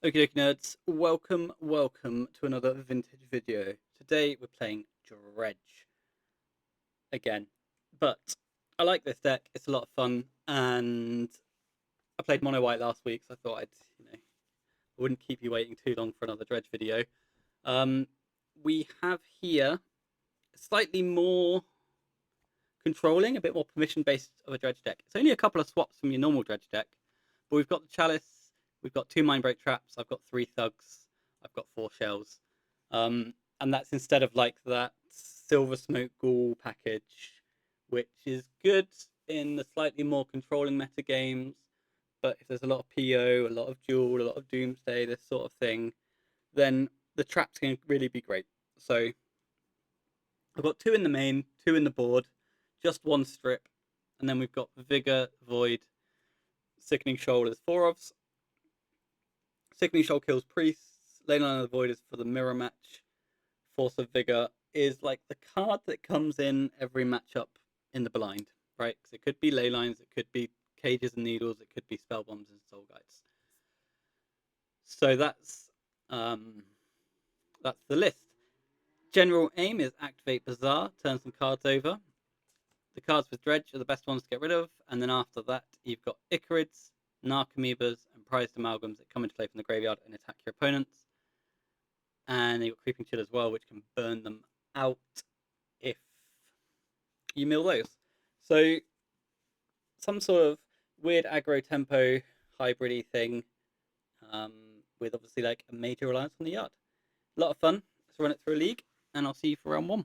Okay, nerds, welcome to another vintage video. Today we're playing Dredge again, but I like this deck. It's a lot of fun, and I played mono white last week, so I thought I wouldn't keep you waiting too long for another Dredge video. Um, we have here slightly more controlling, a bit more permission-based of a Dredge deck. It's only a couple of swaps from your normal Dredge deck, but we've got the Chalice, we've got 2 Mindbreak Traps, I've got 3 Thugs, I've got 4 Shells. And that's instead of like that Silver Smoke Ghoul package, which is good in the slightly more controlling meta games, but if there's a lot of PO, a lot of Duel, a lot of Doomsday, this sort of thing, then the traps can really be great. So I've got 2 in the main, 2 in the board, just 1 strip, and then we've got Vigor, Void, Sickening Shoal as 4 ofs. Sickening Shoal kills priests, Leyline of the Void is for the mirror match. Force of Vigor is like the card that comes in every matchup in the blind, right? Because it could be ley lines, it could be cages and needles, it could be spell bombs and soul guides. So that's the list. General aim is activate Bazaar, turn some cards over. The cards with Dredge are the best ones to get rid of, and then after that you've got Icarids, Narcomoebas, and prized amalgams that come into play from the graveyard and attack your opponents. And you've got Creeping Chill as well, which can burn them out if you mill those. So some sort of weird aggro tempo hybridy thing, with obviously like a major reliance on the yard. A lot of fun. Let's run it through a league, and I'll see you for round 1.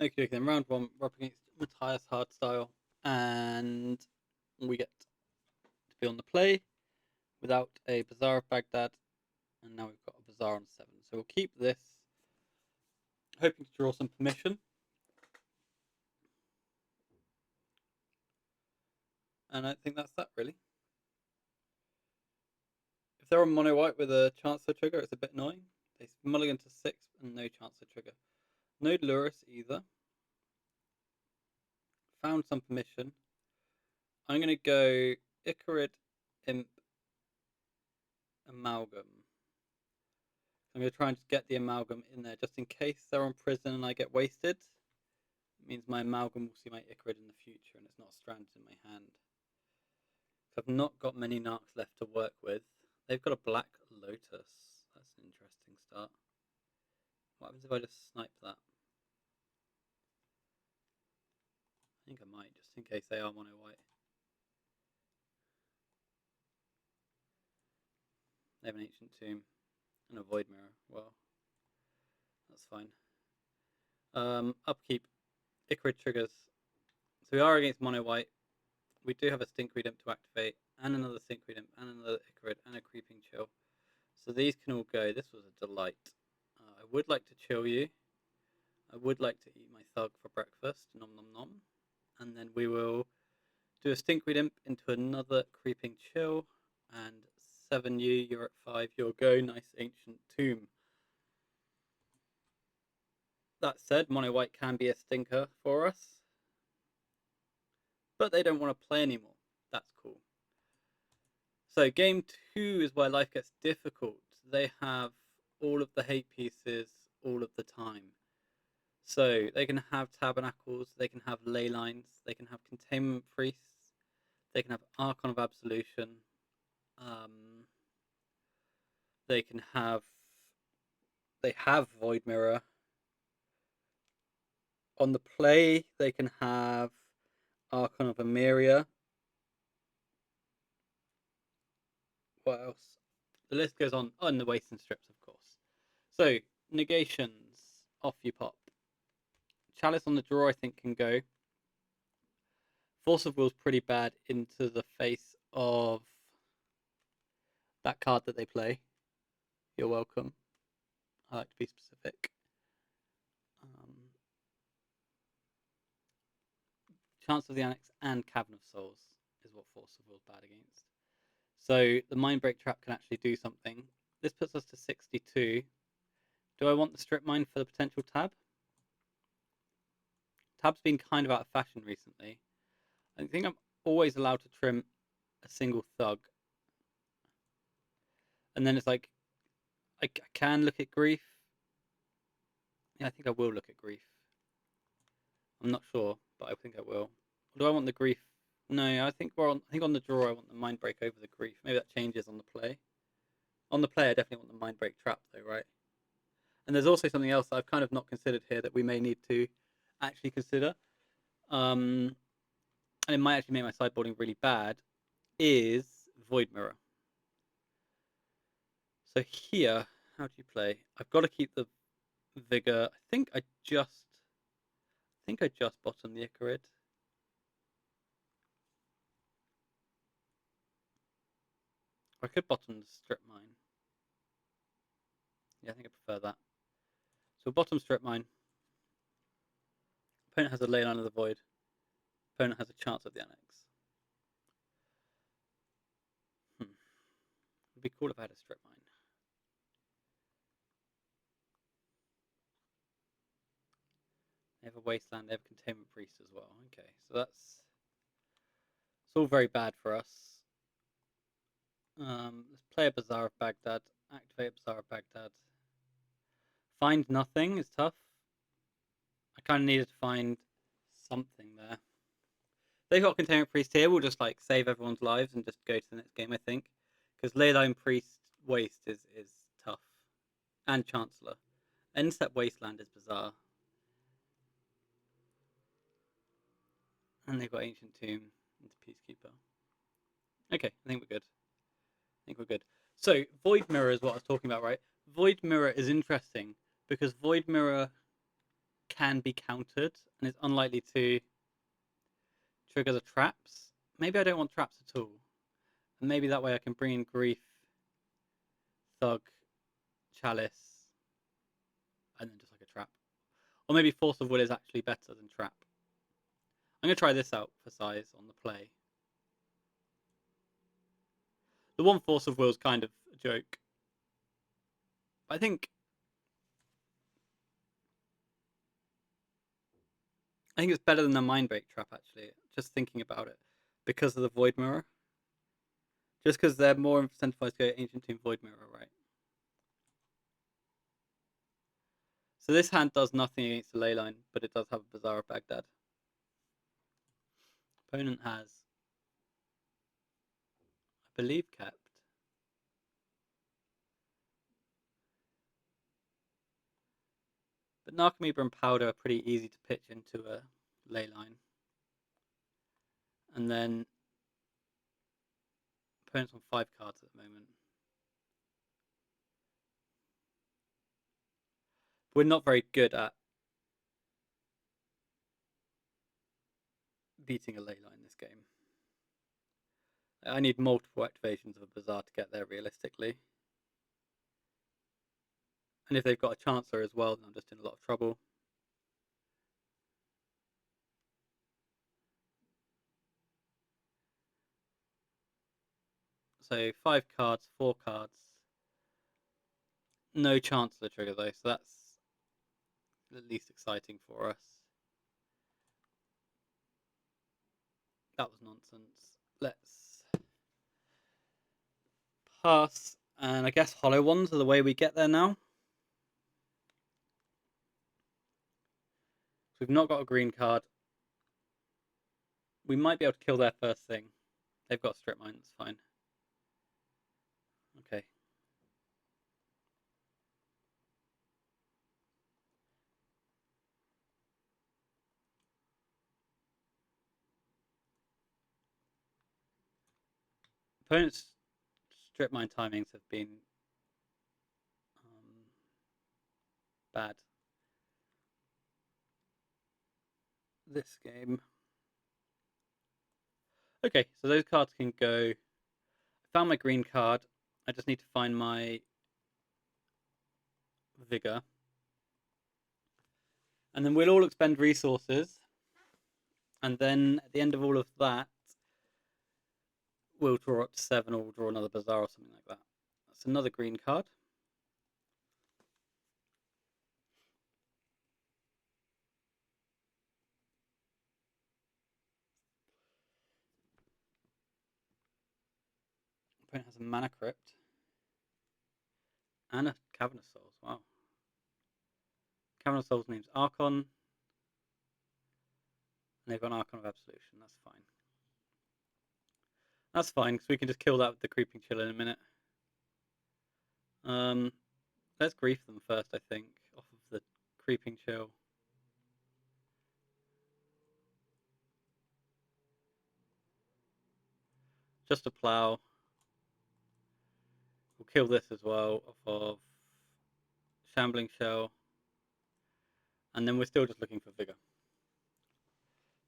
Okay, then round 1, we're up against Matthias Hardstyle, and we get to be on the play without a Bazaar of Baghdad, and now we've got a Bazaar on 7. So we'll keep this, hoping to draw some permission. And I think that's that, really. If they're on mono white with a Chancellor trigger, it's a bit annoying. They mulligan to 6 and no Chancellor trigger. No Lurus either. Found some permission. I'm going to go Icarid, Imp, Amalgam. I'm going to try and just get the Amalgam in there, just in case they're on prison and I get wasted. It means my Amalgam will see my Icarid in the future and it's not stranded in my hand. I've not got many Narcs left to work with. They've got a Black Lotus. That's an interesting start. What happens if I just snipe that? I think I might, just in case they are mono white. They have an Ancient Tomb and a Void Mirror. Well, that's fine. Upkeep. Icarid triggers. So we are against mono white. We do have a Stinkweed Imp to activate, and another Stinkweed Imp, and another Icarid, and a Creeping Chill. So these can all go. This was a delight. I would like to chill you. I would like to eat my Thug for breakfast. Nom nom nom. And then we will do a Stinkweed Imp into another Creeping Chill, and 7 you, you're at 5, you'll go. Nice Ancient Tomb. That said, mono white can be a stinker for us, but they don't want to play anymore. That's cool. So game 2 is where life gets difficult. They have all of the hate pieces all of the time. So they can have Tabernacles, they can have Ley Lines, they can have Containment Priests, they can have Archon of Absolution, they have Void Mirror. On the play, they can have Archon of Emeria. What else? The list goes on. Oh, and the Waste and Strips, of course. So, negations. Off you pop. Chalice on the draw, I think, can go. Force of Will's pretty bad into the face of that card that they play. You're welcome. I like to be specific. Chance of the Annex and Cavern of Souls is what Force of Will's bad against. So the Mindbreak Trap can actually do something. This puts us to 62. Do I want the Strip Mine for the potential tab? Tab's been kind of out of fashion recently. I think I'm always allowed to trim a single Thug. And then it's like, I can look at grief. Yeah, I think I will look at grief. I'm not sure, but I think I will. Or do I want the grief? No, I think on the draw I want the mind break over the grief. Maybe that changes on the play. On the play, I definitely want the mind break trap though, right? And there's also something else that I've kind of not considered here that we may need to actually consider. And it might actually make my sideboarding really bad. Is Void Mirror. So here, how do you play? I've got to keep the vigor. I think I just bottom the Icarid. I could bottom the strip mine. Yeah, I think I prefer that. So bottom strip mine. Opponent has a ley line of the void. Opponent has a chance of the annex. It'd be cool if I had a strip mine. They have a wasteland. They have a containment priest as well. Okay, so it's all very bad for us. Let's play a Bazaar of Baghdad. Activate Bazaar of Baghdad. Find nothing is tough. I kind of needed to find something there. They've got Containment Priest here. We'll just like save everyone's lives and just go to the next game, I think. Because Leyline Priest Waste is tough. And Chancellor. End step Wasteland is bizarre. And they've got Ancient Tomb into Peacekeeper. Okay, I think we're good. So, Void Mirror is what I was talking about, right? Void Mirror is interesting because Void Mirror can be countered and is unlikely to trigger the traps. Maybe I don't want traps at all. And maybe that way I can bring in Grief, Thug, Chalice, and then just like a trap. Or maybe Force of Will is actually better than trap. I'm going to try this out for size on the play. The one Force of Will is kind of a joke. I think it's better than the Mind Break trap, actually. Just thinking about it. Because of the Void Mirror. Just because they're more incentivized to go Ancient Tomb Void Mirror, right? So this hand does nothing against the Leyline, but it does have a Bazaar of Baghdad. Opponent has, I believe, kept. But Narcomoeba and Powder are pretty easy to pitch into a Leyline. And then opponent's on 5 cards at the moment. We're not very good at beating a Leyline this game. I need multiple activations of a Bazaar to get there realistically. And if they've got a Chancellor as well, then I'm just in a lot of trouble. So 5 cards, 4 cards. No Chancellor trigger though, so that's the least exciting for us. That was nonsense. Let's pass, and I guess hollow ones are the way we get there now. We've not got a green card. We might be able to kill their first thing. They've got strip mine, that's fine. Okay. Opponent's strip mine timings have been bad this game. Okay, so those cards can go. I found my green card. I just need to find my vigor. And then we'll all expend resources. And then at the end of all of that, we'll draw up to 7 or we'll draw another Bazaar or something like that. That's another green card. Opponent has a Mana Crypt. And a Cavern of Souls. Wow. Cavern of Souls name's Archon. And they've got an Archon of Absolution. That's fine. That's fine, because we can just kill that with the Creeping Chill in a minute. Let's grief them first, I think, off of the Creeping Chill. Just a plow. We'll kill this as well off of Shambling Shell. And then we're still just looking for Vigor.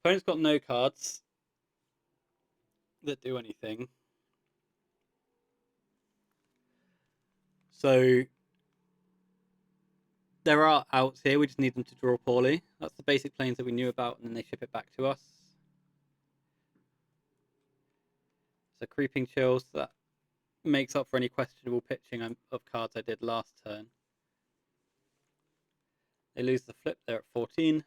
Opponent's got no cards that do anything. So there are outs here, we just need them to draw poorly. That's the basic planes that we knew about, and then they ship it back to us. So Creeping Chills, that makes up for any questionable pitching of cards I did last turn. They lose the flip, they're at 14.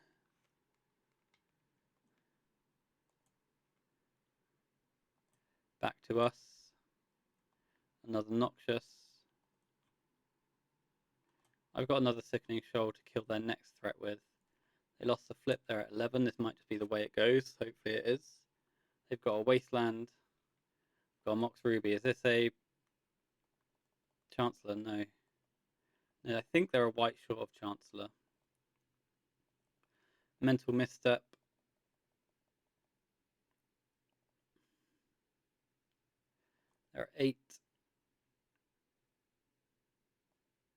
Back to us. Another Noxious. I've got another Sickening Shoal to kill their next threat with. They lost the flip, they're at 11. This might just be the way it goes. Hopefully it is. They've got a Wasteland. Got a Mox Ruby. Is this a Chancellor? No. No, I think they're a white short of Chancellor. Mental Misstep. They're at 8.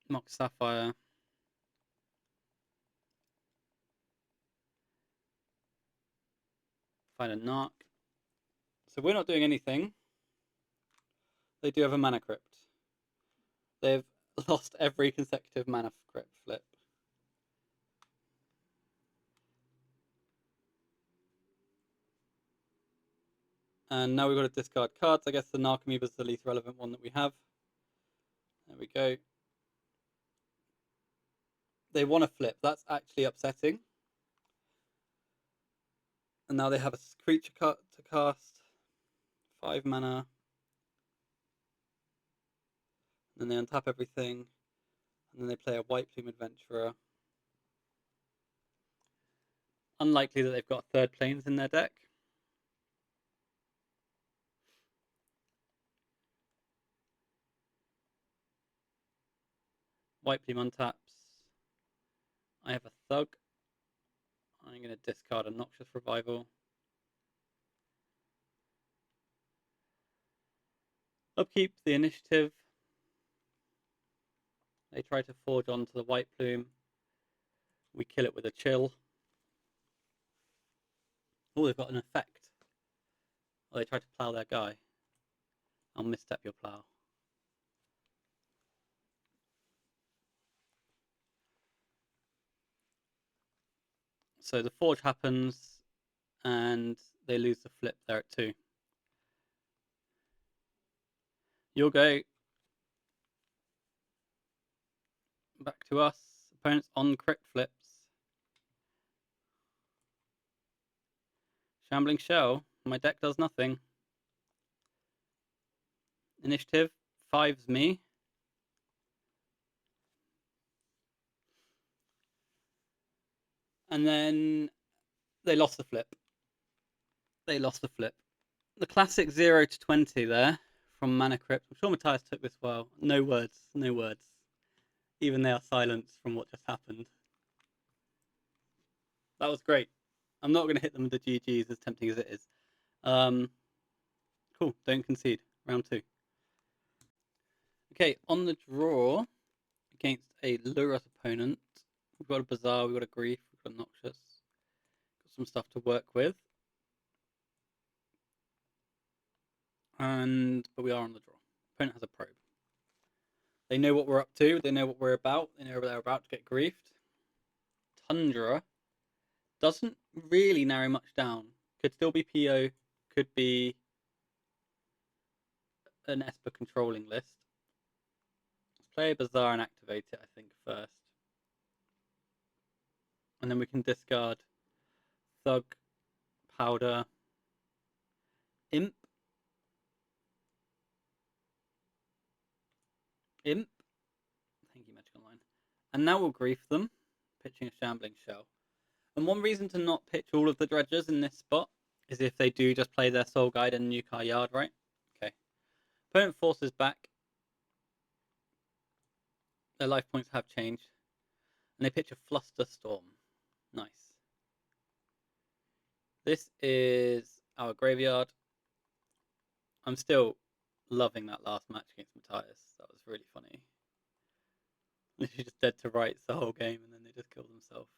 Mox Sapphire. Find a Narc. So we're not doing anything. They do have a Mana Crypt. They've lost every consecutive Mana Crypt flip. And now we've got to discard cards. I guess the Narcomoeba is the least relevant one that we have. There we go. They want to flip. That's actually upsetting. And now they have a creature to cast. 5 mana. And then they untap everything. And then they play a White Plume Adventurer. Unlikely that they've got third planes in their deck. White Plume untaps. I have a Thug. I'm going to discard a Noxious Revival. Upkeep the initiative. They try to forge onto the White Plume. We kill it with a Chill. Oh, they've got an effect. Oh, they try to plow their guy. I'll misstep your plow. So the forge happens, and they lose the flip there at 2. You'll go back to us. Opponents on crit flips. Shambling Shell. My deck does nothing. Initiative. 5's me. And then they lost the flip. They lost the flip. The classic 0 to 20 there from Mana Crypt. I'm sure Matthias took this well. No words. No words. Even they are silenced from what just happened. That was great. I'm not going to hit them with the GGs, as tempting as it is. Cool. Don't concede. Round 2. Okay, on the draw against a Lurus opponent, we've got a Bazaar, we've got a Grief, we've got a Noxious. Got some stuff to work with. But we are on the draw. Opponent has a Probe. They know what we're up to. They know what we're about. They know they're about to get griefed. Tundra doesn't really narrow much down. Could still be PO. Could be an Esper controlling list. Let's play a Bazaar and activate it, I think, first. And then we can discard Thug, Powder, Imp. Imp. And now we'll grief them, pitching a shambling shell. And one reason to not pitch all of the dredgers in this spot is if they do just play their soul guide and nuke our yard, right? Okay. Opponent forces back. Their life points have changed. And they pitch a fluster storm. Nice. This is our graveyard. I'm still loving that last match against Matthias. That was really funny. Literally just dead to rights the whole game, and then they just killed themselves.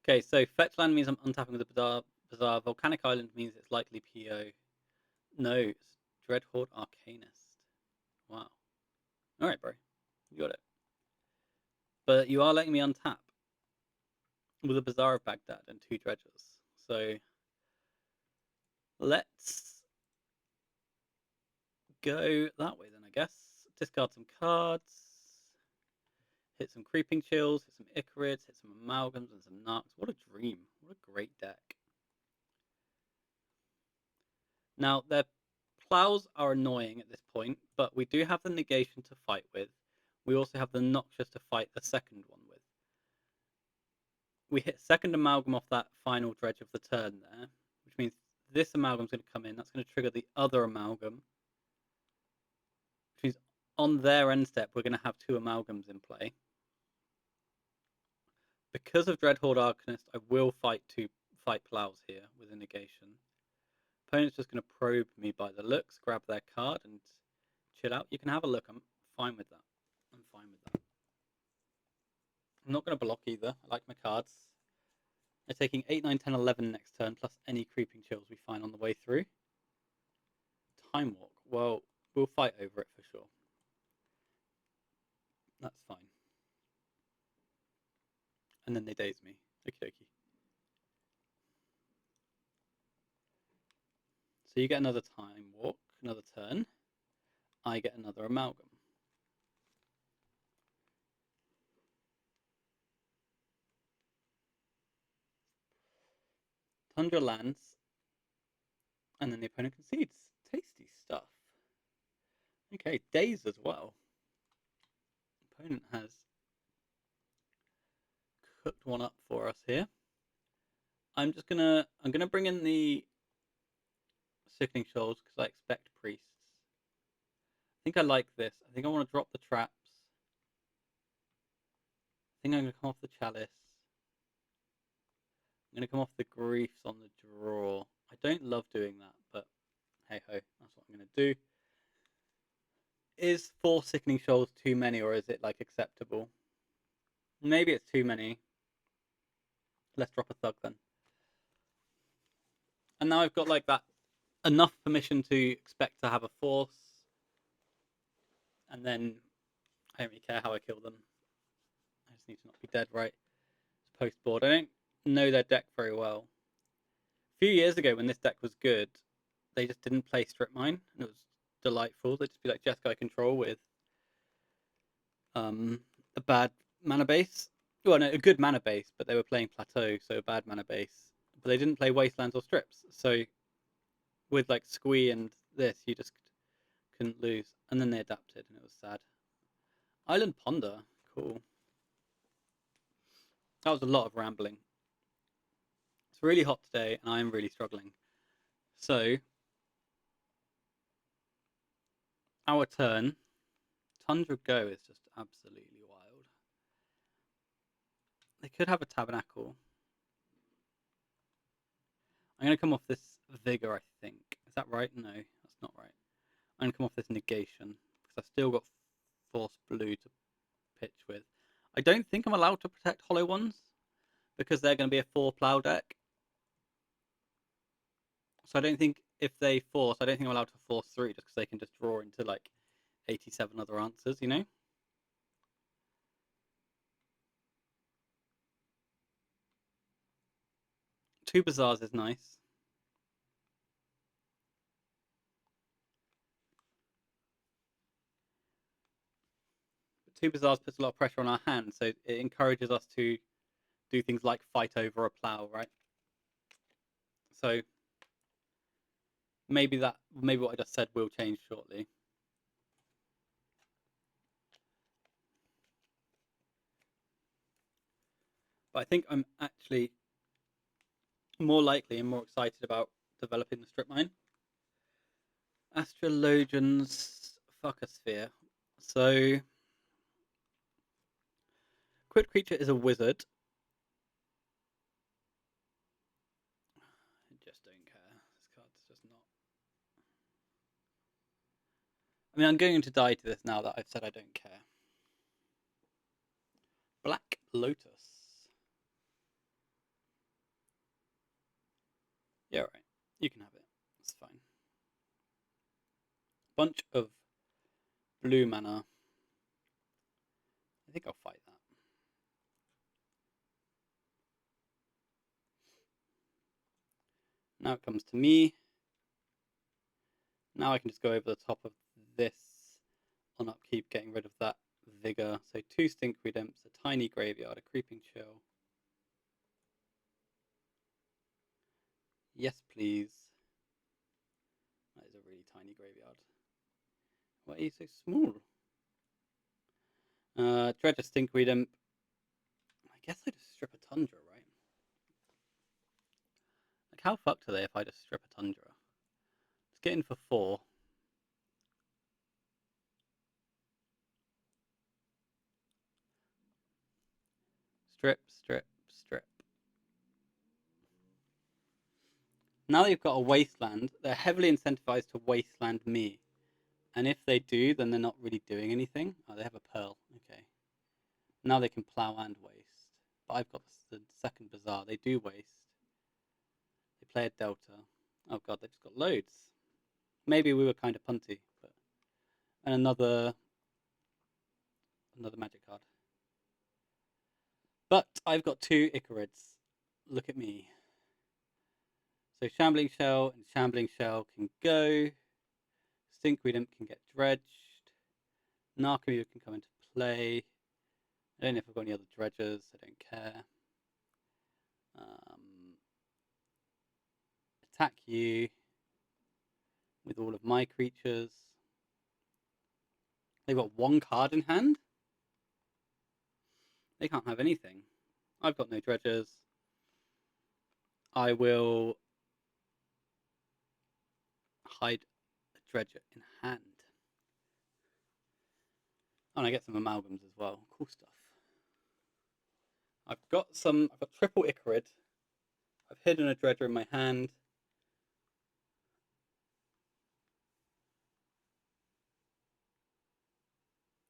Okay, so fetch land means I'm untapping with a bizarre. Volcanic Island means it's likely PO. No, it's Dreadhorde Arcanist. Wow. Alright, bro. You got it. But you are letting me untap with a Bazaar of Baghdad and 2 dredgers. So let's go that way then, I guess. Discard some cards. Hit some Creeping Chills, hit some Icarids, hit some Amalgams and some Narcs. What a dream. What a great deck. Now, their plows are annoying at this point, but we do have the negation to fight with. We also have the Noxious to fight the second one with. We hit second Amalgam off that final dredge of the turn there, which means this Amalgam's going to come in. That's going to trigger the other Amalgam, which means on their end step, we're going to have 2 Amalgams in play. Because of Dreadhorde Arcanist, I will fight plows here with a negation. Opponent's just going to probe me by the looks, grab their card, and chill out. You can have a look. I'm fine with that. I'm fine with that. I'm not going to block either. I like my cards. They're taking 8, 9, 10, 11 next turn, plus any Creeping Chills we find on the way through. Time Walk. Well, we'll fight over it for sure. That's fine. And then they daze me. Okie dokie. So you get another Time Walk, another turn. I get another Amalgam. Tundra lands. And then the opponent concedes. Tasty stuff. Okay, daze as well. Opponent has cooked one up for us here. I'm gonna bring in the Sickening Shoals because I expect priests. I think I like this. I think I want to drop the traps. I think I'm gonna come off the chalice. I'm gonna come off the griefs on the draw. I don't love doing that, but hey ho, that's what I'm gonna do. Is 4 Sickening Shoals too many, or is it like acceptable? Maybe it's too many. Let's drop a thug then. And now I've got like that enough permission to expect to have a force. And then I don't really care how I kill them. I just need to not be dead, right? It's post board. I don't know their deck very well. A few years ago when this deck was good, they just didn't play Strip Mine, and it was delightful. They'd just be like Jeskai Control with a bad mana base. Well, no, a good mana base, but they were playing Plateau, so a bad mana base. But they didn't play Wastelands or Strips. So with like Squee and this, you just couldn't lose. And then they adapted, and it was sad. Island Ponder, cool. That was a lot of rambling. It's really hot today, and I'm really struggling. So, our turn. Tundra Go is just absolutely wild. They could have a Tabernacle. I'm going to come off this Vigor, I think. Is that right? No, that's not right. I'm going to come off this Negation, because I've still got Force Blue to pitch with. I don't think I'm allowed to protect Hollow Ones, because they're going to be a 4 plow deck. So I don't think if they force, I don't think I'm allowed to force 3, just because they can just draw into like 87 other answers, you know? Two Bazaars is nice. But 2 Bazaars puts a lot of pressure on our hand, so it encourages us to do things like fight over a plow, right? So maybe what I just said will change shortly. But I think I'm actually more likely and more excited about developing the strip mine. Astrologian's Fuckosphere. So, Quid Creature is a wizard. I just don't care. This card's just not. I mean, I'm going to die to this now that I've said I don't care. Black Lotus. Yeah, right. You can have it. It's fine. Bunch of blue mana. I think I'll fight that. Now it comes to me. Now I can just go over the top of this on upkeep, getting rid of that vigor. So 2 Stinkweed Imps, a tiny graveyard, a creeping chill. Yes, please. That is a really tiny graveyard. Why are you so small? Dredge a Stinkweed Imp. I guess I just strip a Tundra, right? Like, how fucked are they if I just strip a Tundra? Let's get in for 4. Strip, strip, strip. Now they've got a Wasteland, they're heavily incentivized to Wasteland me. And if they do, then they're not really doing anything. Oh, they have a Pearl. Okay. Now they can plow and waste. But I've got the second Bazaar. They do waste. They play a Delta. Oh god, they've just got loads. Maybe we were kind of punty, but and another magic card. But I've got 2 Icarids. Look at me. So Shambling Shell and Shambling Shell can go. Stinkweed Imp can get dredged. Narcometer can come into play. I don't know if I've got any other dredgers. I don't care. Attack you with all of my creatures. They've got 1 card in hand. They can't have anything. I've got no dredgers. I will hide a dredger in hand. And I get some amalgams as well. Cool stuff. I've got triple Icarid. I've hidden a dredger in my hand.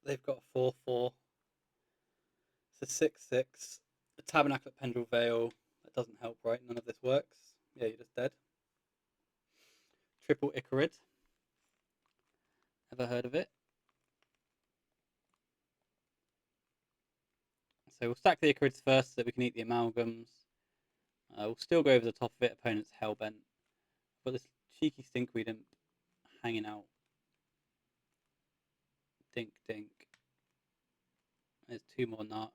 They've got a 4/4. It's a 6/6. A Tabernacle at Pendrell Vale. That doesn't help, right? None of this works. Yeah, you're just dead. Triple Icarid. Ever heard of it? So we'll stack the Icarids first so that we can eat the amalgams. We'll still go over the top of it. Opponent's hellbent. Got this cheeky Stinkweed Imp hanging out. Dink, dink. There's 2 more Narcs.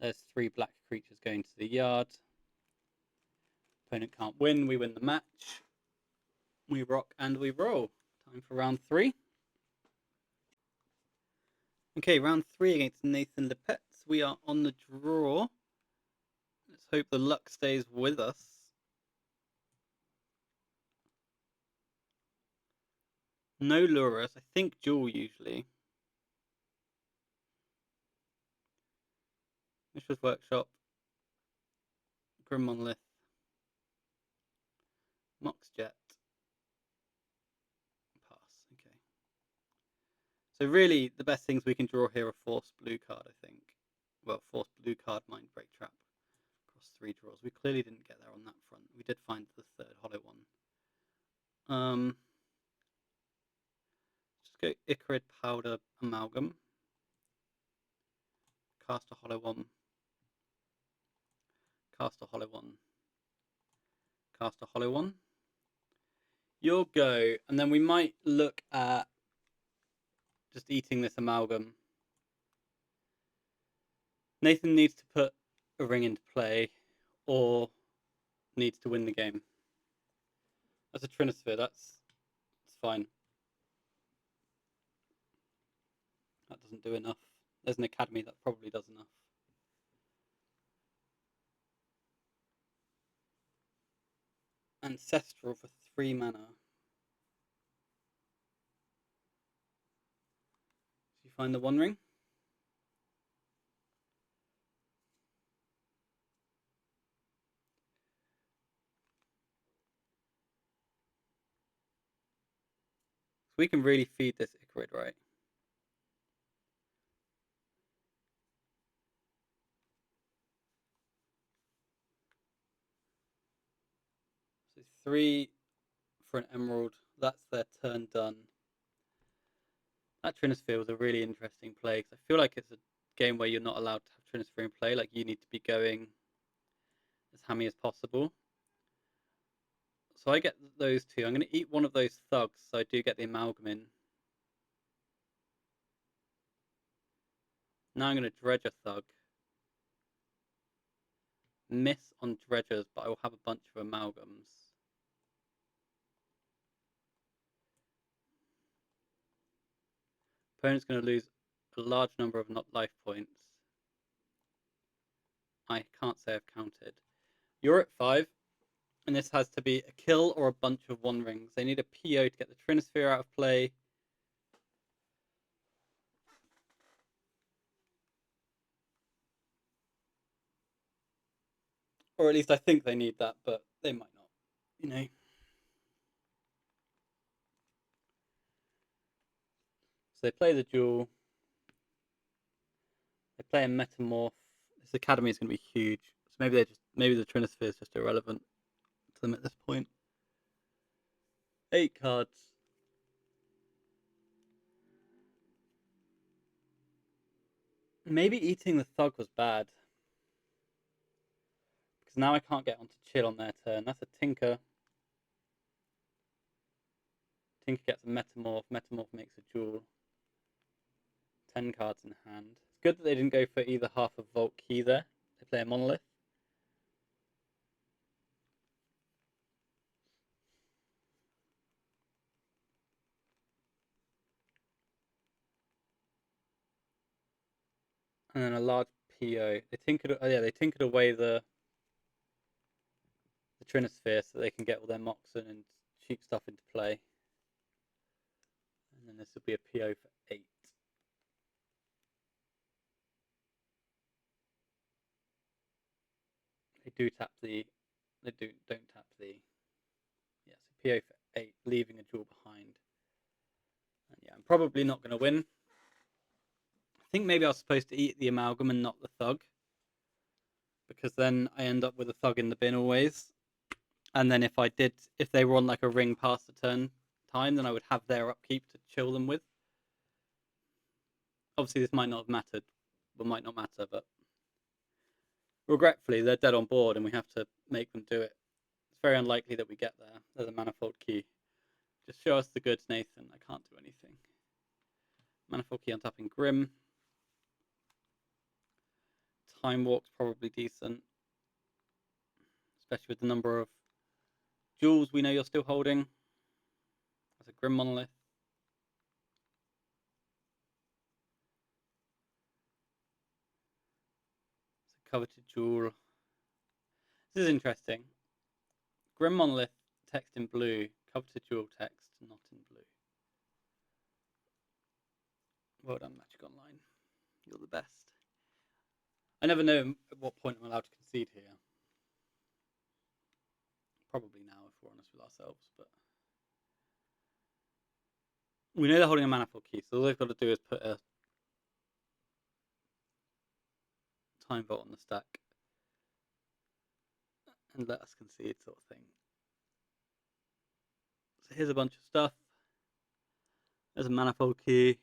There's 3 black creatures going to the yard. Opponent can't win. We win the match. We rock and we roll. Time for round 3. Okay, round 3 against Nathan Lepetz. We are on the draw. Let's hope the luck stays with us. No Lurus. I think Jewel usually. Mishra's Workshop. Grim Monolith. Mox Jet. Pass. Okay. So really, the best things we can draw here are Force Blue card, I think. Well, Force Blue card, Mind Break Trap. Across 3 draws. We clearly didn't get there on that front. We did find the 3rd hollow one. Just go Icarid Powder Amalgam. Cast a hollow one. Cast a hollow one. Cast a hollow one. You'll go, and then we might look at just eating this amalgam. Nathan needs to put a ring into play, or needs to win the game. That's a Trinisphere, that's fine. That doesn't do enough. There's an academy that probably does enough. Ancestral for 3 mana. So you find the One Ring. So we can really feed this Icarid, right? So 3 for an Emerald. That's their turn done. That Trinisphere was a really interesting play because I feel like it's a game where you're not allowed to have Trinisphere in play. Like you need to be going as hammy as possible. So I get those 2. I'm going to eat one of those thugs, so I do get the amalgam in. Now I'm going to dredge a thug. Miss on dredgers, but I will have a bunch of amalgams. Opponent's going to lose a large number of not life points. I can't say I've counted. You're at 5, and this has to be a kill or a bunch of One Rings. They need a PO to get the Trinisphere out of play. Or at least I think they need that, but they might not, you know. So they play the duel. They play a Metamorph. This Academy is going to be huge. So maybe the Trinisphere is just irrelevant to them at this point. 8 cards. Maybe eating the Thug was bad. Because now I can't get onto chill on their turn. That's a Tinker. Tinker gets a Metamorph. Metamorph makes a duel. 10 cards in hand. It's good that they didn't go for either half of Vault Key there. They play a Monolith. And then a large PO. They tinkered away the Trinisphere so they can get all their Moxen and cheap stuff into play. And then this will be a PO for 8. They don't tap the. Yeah, so PO for 8, leaving a jewel behind. And yeah, I'm probably not going to win. I think maybe I was supposed to eat the amalgam and not the thug, because then I end up with a thug in the bin always. And then if they were on like a ring past the turn time, then I would have their upkeep to chill them with. Obviously, this might not have mattered, or might not matter, but regretfully, they're dead on board, and we have to make them do it. It's very unlikely that we get there. There's a manifold key. Just show us the goods, Nathan. I can't do anything. Manifold key on tapping Grim. Time Walk's probably decent, especially with the number of jewels we know you're still holding. That's a Grim Monolith. It's a coveted jewel. This is interesting. Grim Monolith, text in blue. Coveted jewel text, not in blue. Well done, Magic Online. You're the best. I never know at what point I'm allowed to concede here. Probably now, if we're honest with ourselves, but we know they're holding a manifold key, so all they've got to do is put a time vault on the stack and let us concede, sort of thing. So here's a bunch of stuff. There's a manifold key,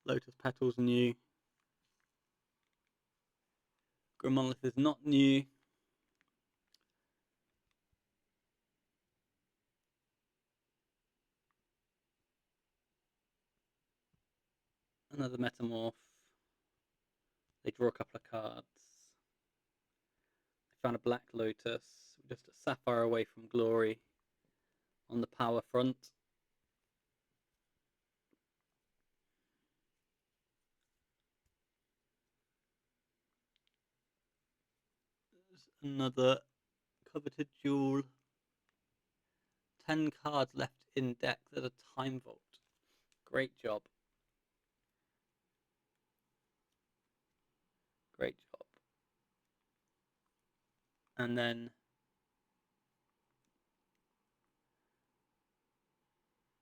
Lotus Petals new. Grim Monolith is not new. Another Metamorph. They draw a couple of cards. They found a Black Lotus. Just a Sapphire away from glory on the power front. There's another coveted jewel. 10 cards left in deck that are Time Vault. Great job. Great job. And then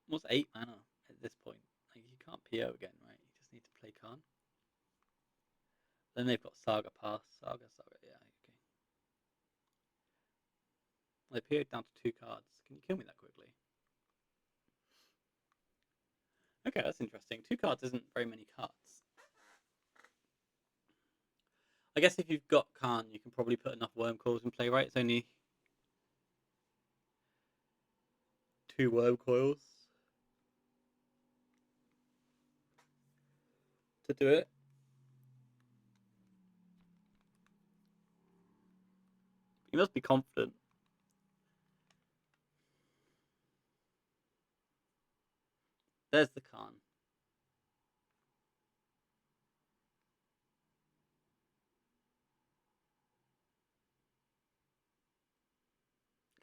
what's 8 mana at this point? Like, you can't PO again, right? You just need to play Khan. Then they've got Saga Pass. Saga, yeah, okay. They PO'd down to 2 cards. Can you kill me that quickly? Okay, that's interesting. 2 cards isn't very many cards. I guess if you've got Khan, you can probably put enough Worm Coils in play, right? It's only 2 Worm Coils to do it. You must be confident. There's the Khan.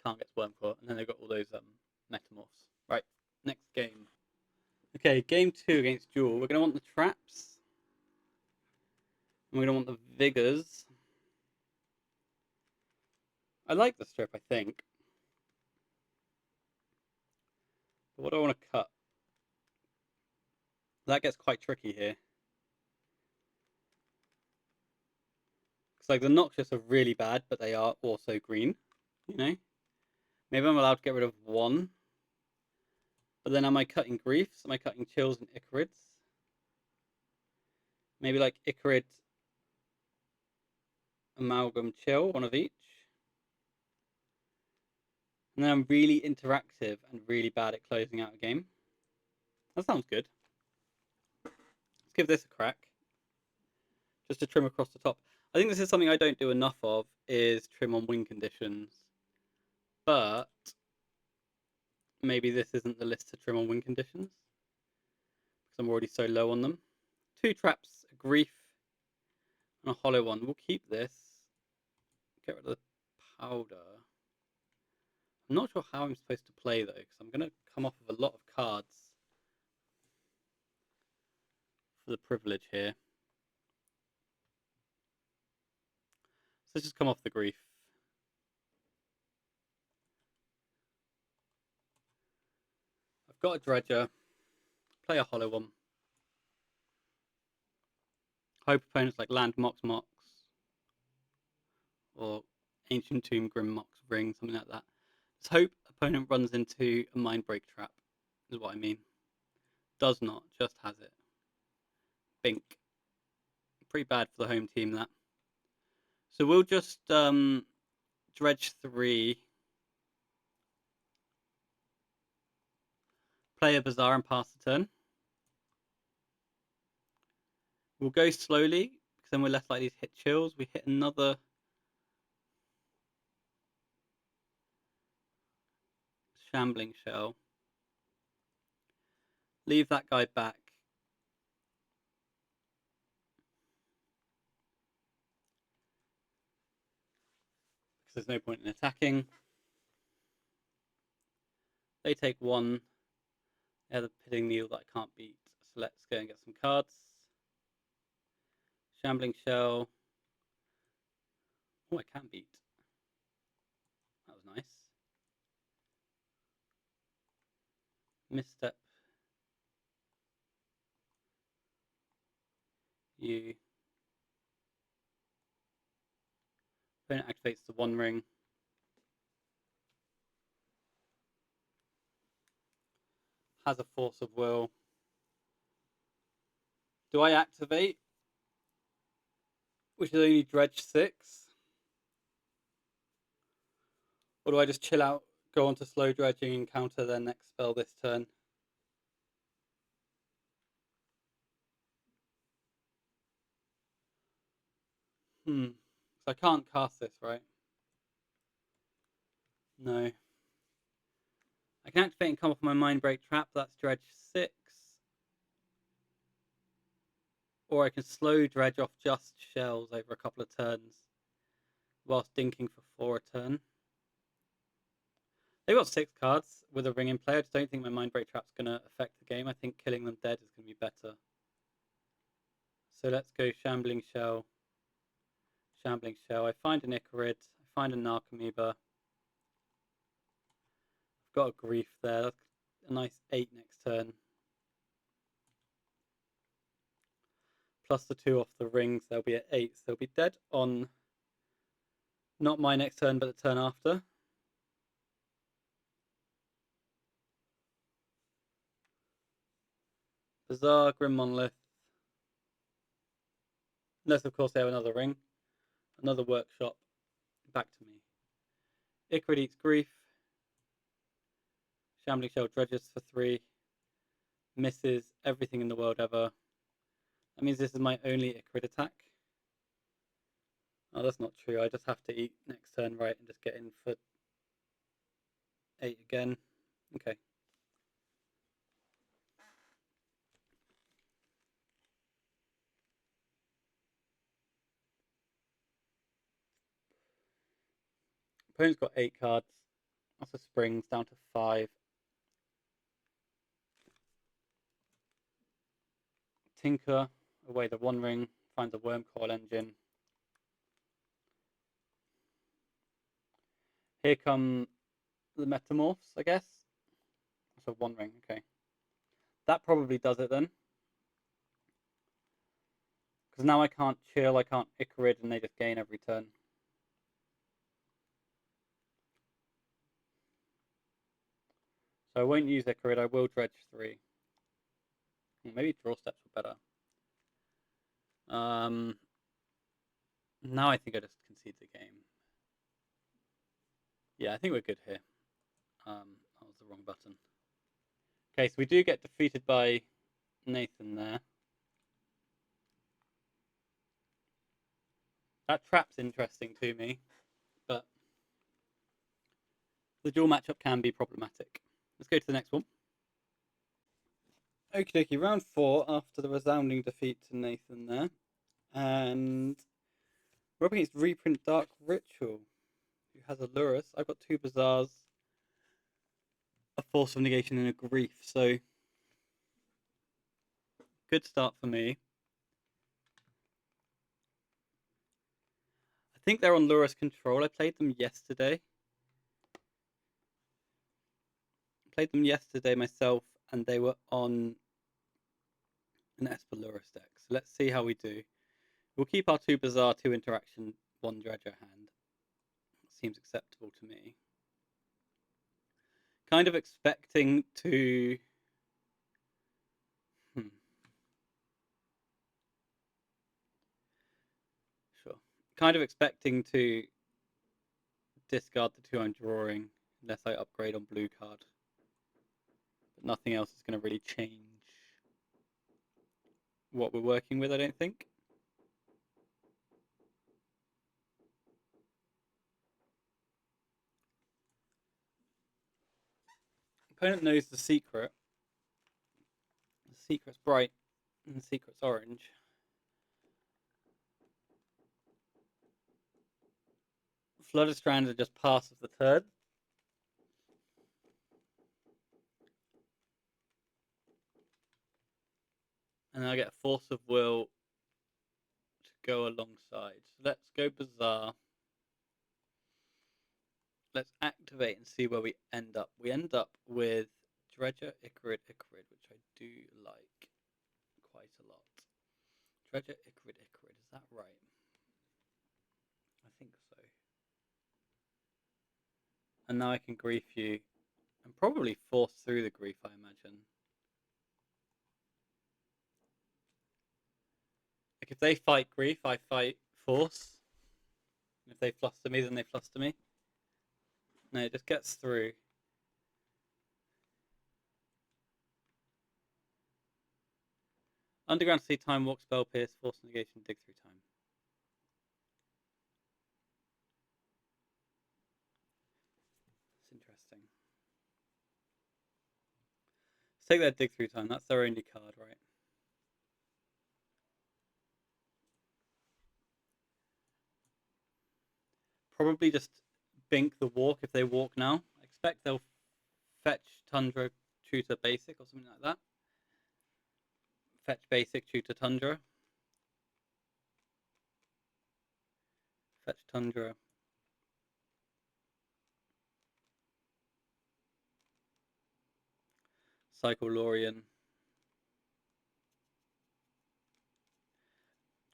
Khan gets Worm Coil, and then they've got all those Metamorphs. Right, next game. Okay, game 2 against Jewel. We're going to want the traps. And we're going to want the vigors. I like the strip, I think. But what do I want to cut? That gets quite tricky here. Because like the Noxious are really bad, but they are also green. You know? Maybe I'm allowed to get rid of 1. But then am I cutting Griefs? Am I cutting Chills and Icarids? Maybe like Icarid, Amalgam, Chill, one of each. And then I'm really interactive and really bad at closing out a game. That sounds good. Let's give this a crack. Just to trim across the top. I think this is something I don't do enough of, is trim on win conditions. But maybe this isn't the list to trim on win conditions. Because I'm already so low on them. 2 traps, a Grief, and a hollow one. We'll keep this. Get rid of the powder. I'm not sure how I'm supposed to play though, because I'm going to come off of a lot of cards for the privilege here. So let's just come off the Grief. I've got a Dredger. Play a hollow one. Hope opponents like land Mox, or Ancient Tomb, Grim Mox, Ring, something like that. Let's hope opponent runs into a Mindbreak trap, is what I mean. Does not, just has it. Bink. Pretty bad for the home team, that. So we'll just Dredge 3. Play a Bazaar and pass the turn. We'll go slowly, because then we're less likely to hit Chills. We hit another Shambling Shell. Leave that guy back. Because there's no point in attacking. They take 1. They have the Pitting Needle that I can't beat. So let's go and get some cards. Shambling Shell. Oh, I can beat. That was nice. Misstep. You. Opponent activates the 1 ring. Has a Force of Will. Do I activate? Which is only Dredge 6? Or do I just chill out, go on to slow dredging and counter their next spell this turn? So I can't cast this, right? No. I can activate and come off my Mindbreak trap. That's Dredge 6. Or I can slow dredge off just shells over a couple of turns whilst dinking for 4 a turn. They've got 6 cards with a ring in play. I just don't think my Mind Break Trap's going to affect the game. I think killing them dead is going to be better. So let's go Shambling Shell. Shambling Shell. I find an Icarid. I find a Narcomoeba. I've got a Grief there. That's a nice 8 next turn. Plus the 2 off the rings, they'll be at 8. So they'll be dead on not my next turn, but the turn after. Bizarre, Grim Monolith. Unless, of course, they have another ring. Another Workshop. Back to me. Icarid eats Grief. Shambling Shell dredges for 3. Misses everything in the world ever. That means this is my only Icarid attack. Oh, that's not true. I just have to eat next turn, right, and just get in for 8 again. Okay. Opponent's got 8 cards. That's a Springs down to 5. Tinker, away the 1 ring, find the Worm Coil Engine. Here come the Metamorphs, I guess. So 1 ring, okay. That probably does it then. Because now I can't chill, I can't Icarid, and they just gain every turn. So I won't use Icarid, I will Dredge 3. Maybe Draw Steps were better. Now I think I just concede the game. Yeah, I think we're good here. That was the wrong button. Okay, so we do get defeated by Nathan there. That trap's interesting to me, but the dual matchup can be problematic. Let's go to the next one. Okie dokie, round 4 after the resounding defeat to Nathan there. And we're up against Reprint Dark Ritual, who has a Lurus. I've got 2 Bazaars, a Force of Negation, and a Grief. So, good start for me. I think they're on Lurus Control. I played them yesterday. Myself, and they were on an Esper Lurus deck. So let's see how we do. We'll keep our 2 Bazaar, 2 Interaction, 1 Dredger hand. Seems acceptable to me. Kind of expecting to... Sure. Kind of expecting to discard the 2 I'm drawing, unless I upgrade on blue card. But nothing else is going to really change what we're working with, I don't think. Opponent knows the secret. The secret's bright, and the secret's orange. Flooded Strands are just pass of the turn. And I get a Force of Will to go alongside. So let's go Bazaar. Let's activate and see where we end up. We end up with Dredger, Icarid, which I do like quite a lot. Dredger, Icarid. Is that right? I think so. And now I can Grief you and probably force through the Grief, I imagine. Like if they fight Grief, I fight Force. And if they fluster me, then they fluster me. No, it just gets through. Underground Sea, Time Walk, Spell Pierce, Force Negation, Dig Through Time. It's interesting. Let's take that Dig Through Time. That's their only card, right? Probably just bink the walk if they walk now. suspect they'll fetch Tundra, tutor basic, or something like that. Fetch basic, tutor Tundra. Fetch Tundra. Cycle Lorian.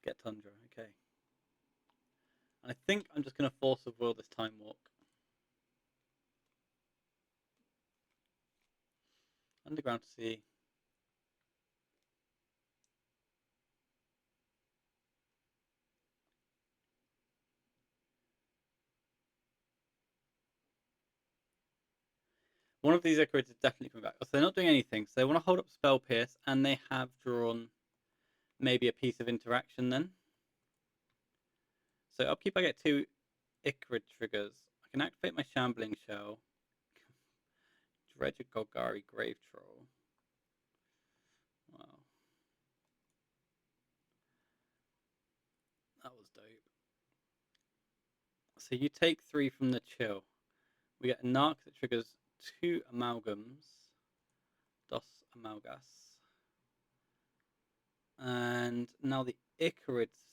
Get Tundra, okay. And I think I'm just going to force of will this time walk. Underground Sea. One of these Ichorids is definitely coming back. So they're not doing anything. So they want to hold up Spell Pierce, and they have drawn maybe a piece of interaction then. So upkeep, I get 2 Ichorid triggers. I can activate my Shambling Shell. Dredge a Golgari Grave Troll. Wow. That was dope. So you take 3 from the chill. We get a Narc that triggers 2 Amalgams. Dos Amalgas. And now the Ichorids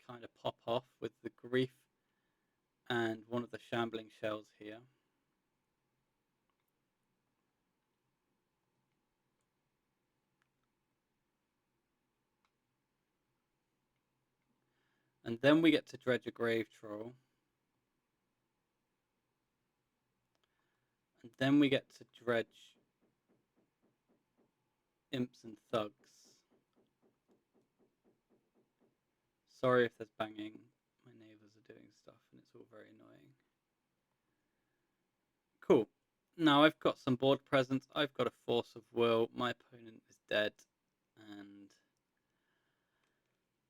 kind of pop off with the Grief and one of the Shambling Shells here. And then we get to Dredge a Grave Troll. And then we get to Dredge Imps and Thugs. Sorry if there's banging. My neighbours are doing stuff and it's all very annoying. Cool. Now I've got some board presence. I've got a force of will. My opponent is dead. And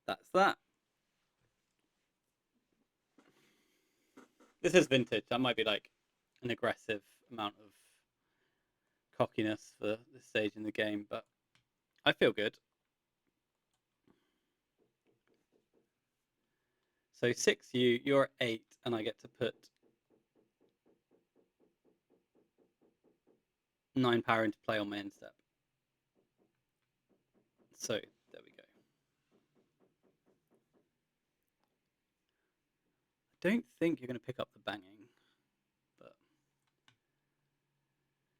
that's that. This is vintage. That might be like an aggressive amount of cockiness for this stage in the game, but I feel good. So 6 you're 8, and I get to put 9 power into play on my end step. So there we go. I don't think you're going to pick up the banging, but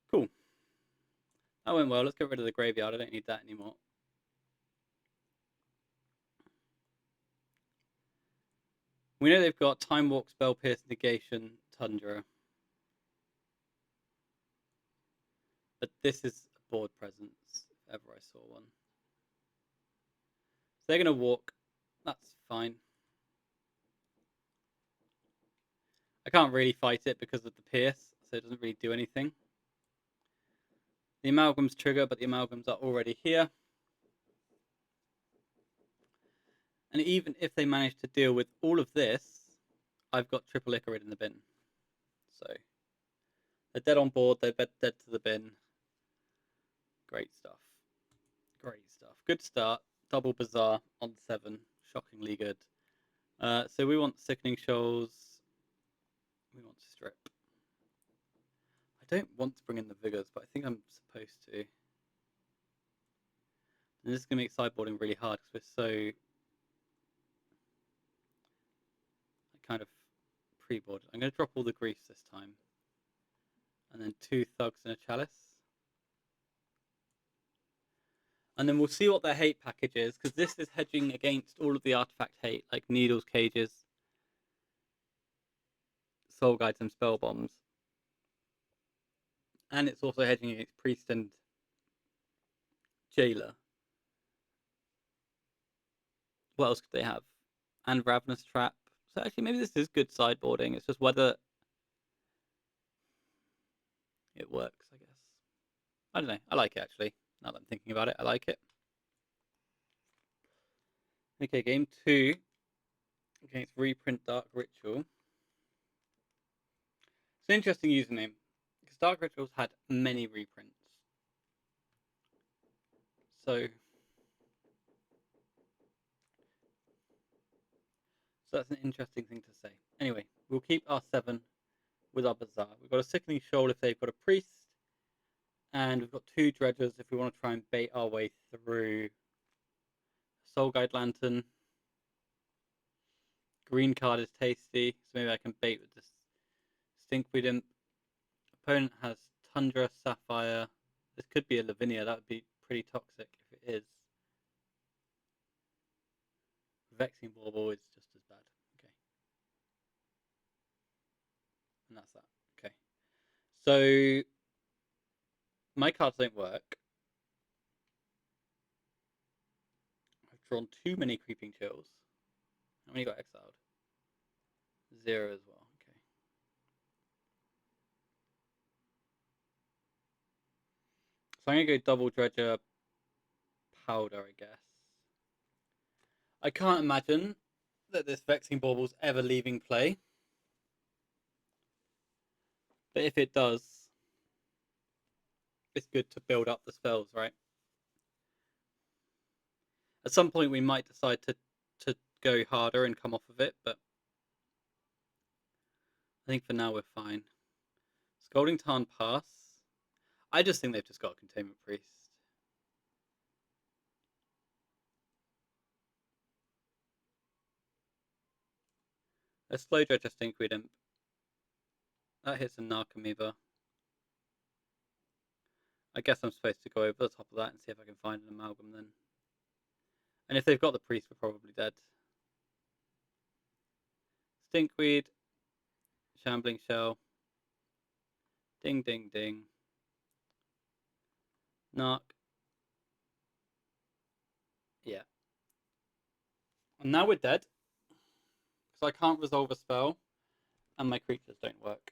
cool. That went well. Let's get rid of the graveyard. I don't need that anymore. We know they've got Time Walk, Spell Pierce, Negation, Tundra. But this is a board presence, if ever I saw one. So they're going to walk. That's fine. I can't really fight it because of the Pierce, so it doesn't really do anything. The Amalgams trigger, but the Amalgams are already here. And even if they manage to deal with all of this, I've got triple Ichorid in the bin. So they're dead on board, they're dead to the bin. Great stuff. Great stuff. Good start. Double Bazaar on 7. Shockingly good. So we want Sickening Shoals. We want to strip. I don't want to bring in the Vigors, but I think I'm supposed to. And this is going to make sideboarding really hard because we're so kind of pre-boarded. I'm going to drop all the Griefs this time. And then 2 Thugs and a Chalice. And then we'll see what their hate package is, because this is hedging against all of the artifact hate, like Needles, Cages, Soul Guides, and Spell Bombs. And it's also hedging against Priest and Jailer. What else could they have? And Ravenous Trap. So actually, maybe this is good sideboarding. It's just whether it works, I guess. I don't know. I like it, actually. Now that I'm thinking about it, I like it. Okay, game 2 against Reprint Dark Ritual. It's an interesting username, because Dark Rituals had many reprints. So that's an interesting thing to say. Anyway, we'll keep our 7 with our Bazaar. We've got a Sickening Shoal if they've got a Priest, and we've got 2 Dredgers if we want to try and bait our way through Soul Guide Lantern. Green card is tasty, so maybe I can bait with this Stinkweed Imp. Opponent has Tundra, Sapphire. This could be a Lavinia, that would be pretty toxic if it is. Vexing Bauble is just as bad. Okay. And that's that. Okay. So my cards don't work. I've drawn too many Creeping Chills. How many got exiled? 0 as well. Okay. So I'm going to go double Dredger Powder, I guess. I can't imagine that this Vexing Bauble's ever leaving play. But if it does, it's good to build up the spells, right? At some point we might decide to go harder and come off of it, but I think for now we're fine. Scalding Tarn pass. I just think they've just got a Containment Priest. Let's slow dredge a Stinkweed Imp. That hits a Narcomoeba. I guess I'm supposed to go over the top of that and see if I can find an Amalgam then. And if they've got the Priest, we're probably dead. Stinkweed. Shambling Shell. Ding, ding, ding. Narc. Yeah. And now we're dead. Because I can't resolve a spell. And my creatures don't work.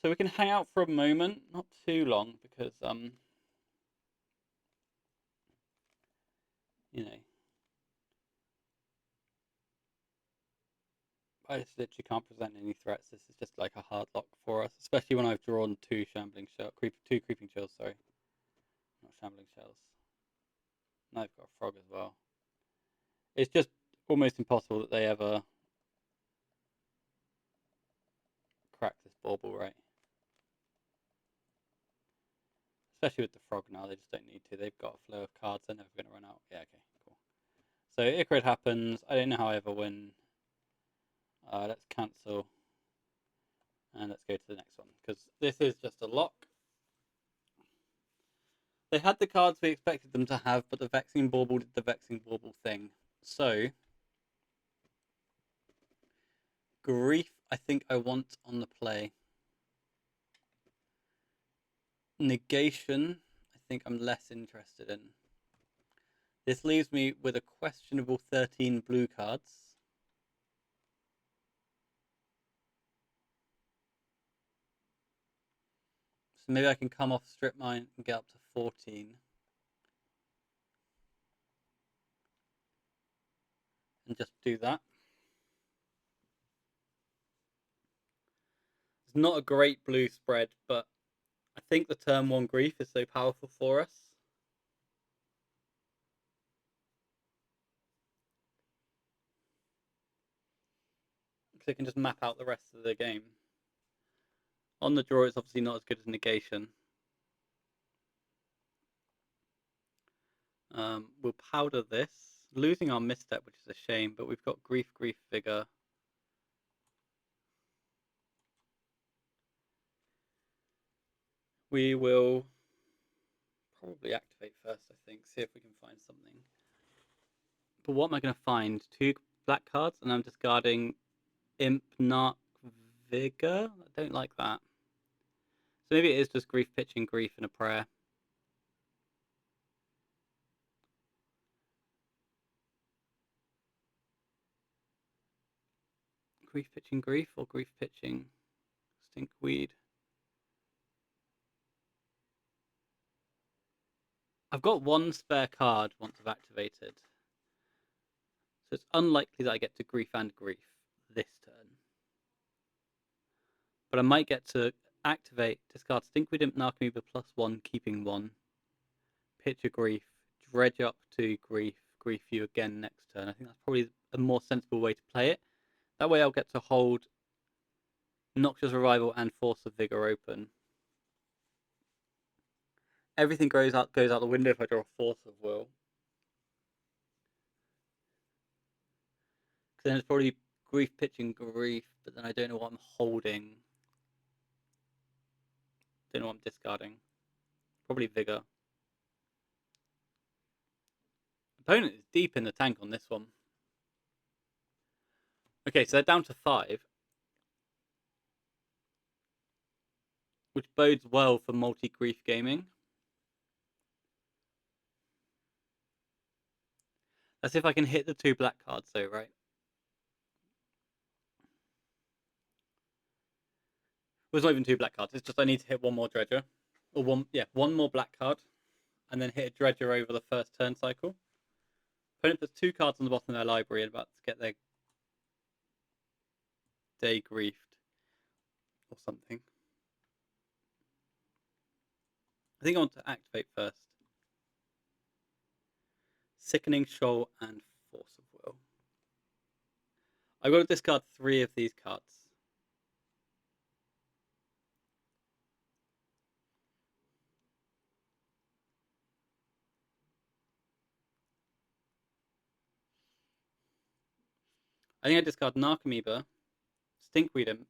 So we can hang out for a moment. Not too long. Because, you know. I just literally can't present any threats. This is just like a hard lock for us, especially when I've drawn 2 Shambling Shells, 2 Creeping Chills, sorry. Not Shambling Shells. Now I've got a Frog as well. It's just almost impossible that they ever crack this Bauble, right? Especially with the Frog now, they just don't need to. They've got a flow of cards, they're never going to run out. Yeah, okay, cool. So Icrid happens. I don't know how I ever win. Let's cancel. And let's go to the next one, because this is just a lock. They had the cards we expected them to have, but the Vexing Bauble did the Vexing Bauble thing. So, Grief, I think I want on the play. Negation, I think I'm less interested in. This leaves me with a questionable 13 blue cards. So maybe I can come off Strip Mine and get up to 14. And just do that. It's not a great blue spread, but I think the turn 1 Grief is so powerful for us. Because it can just map out the rest of the game. On the draw, it's obviously not as good as Negation. We'll powder this. Losing our misstep, which is a shame, but we've got Grief, Vigor. We will probably activate first, I think. See if we can find something. But what am I going to find? 2 black cards, and I'm discarding Imp, Narc, Vigor? I don't like that. So maybe it is just Grief, pitching Grief, and a prayer. Grief, pitching Grief, or Grief, pitching Stinkweed? I've got 1 spare card once I've activated. So it's unlikely that I get to Grief and Grief this turn. But I might get to activate, discard Stinkweed Imp, Narcomoeba +1, keeping 1. Pitch a Grief, dredge up to Grief, grief you again next turn. I think that's probably a more sensible way to play it. That way I'll get to hold Noxious Revival and Force of Vigor open. Everything goes out the window if I draw a Force of Will. Because then it's probably grief pitching grief, but then I don't know what I'm holding. Don't know what I'm discarding. Probably Vigor. Opponent is deep in the tank on this one. Okay, so they're down to 5. Which bodes well for multi-grief gaming. Let's see if I can hit the 2 black cards though, right? Well, it's not even 2 black cards, it's just I need to hit one more Dredger. Or one more black card. And then hit a Dredger over the first turn cycle. Opponent puts 2 cards on the bottom of their library and about to get their day griefed. Or something. I think I want to activate first. Sickening Shoal and Force of Will. I've got to discard 3 of these cards. I think I discard Narcomoeba, Stinkweed Imp,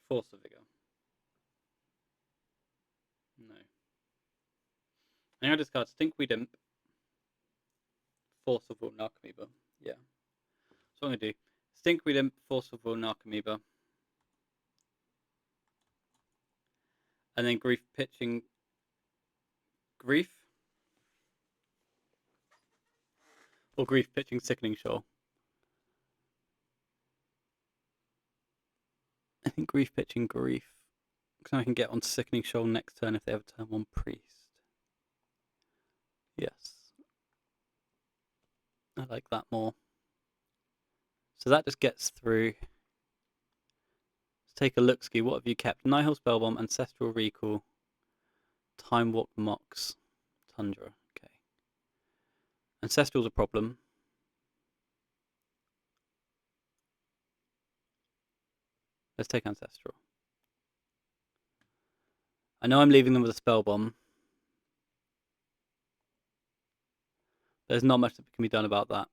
Force of Vigor. No. I think I discard Stinkweed Imp, Force of Will, Narcomoeba. Yeah. So I'm going to do Stinkweed Imp, Force of Will, Narcomoeba. And then grief pitching grief. Or grief pitching Sickening Shoal. I think grief pitching grief. Because I can get on Sickening Shoal next turn if they have a turn 1 priest. Yes. I like that more. So that just gets through. Let's take a look-ski. What have you kept? Nihil Spellbomb, Ancestral Recall, Time Walk Mox, Tundra. Okay. Ancestral's a problem. Let's take Ancestral. I know I'm leaving them with a Spellbomb. There's not much that can be done about that.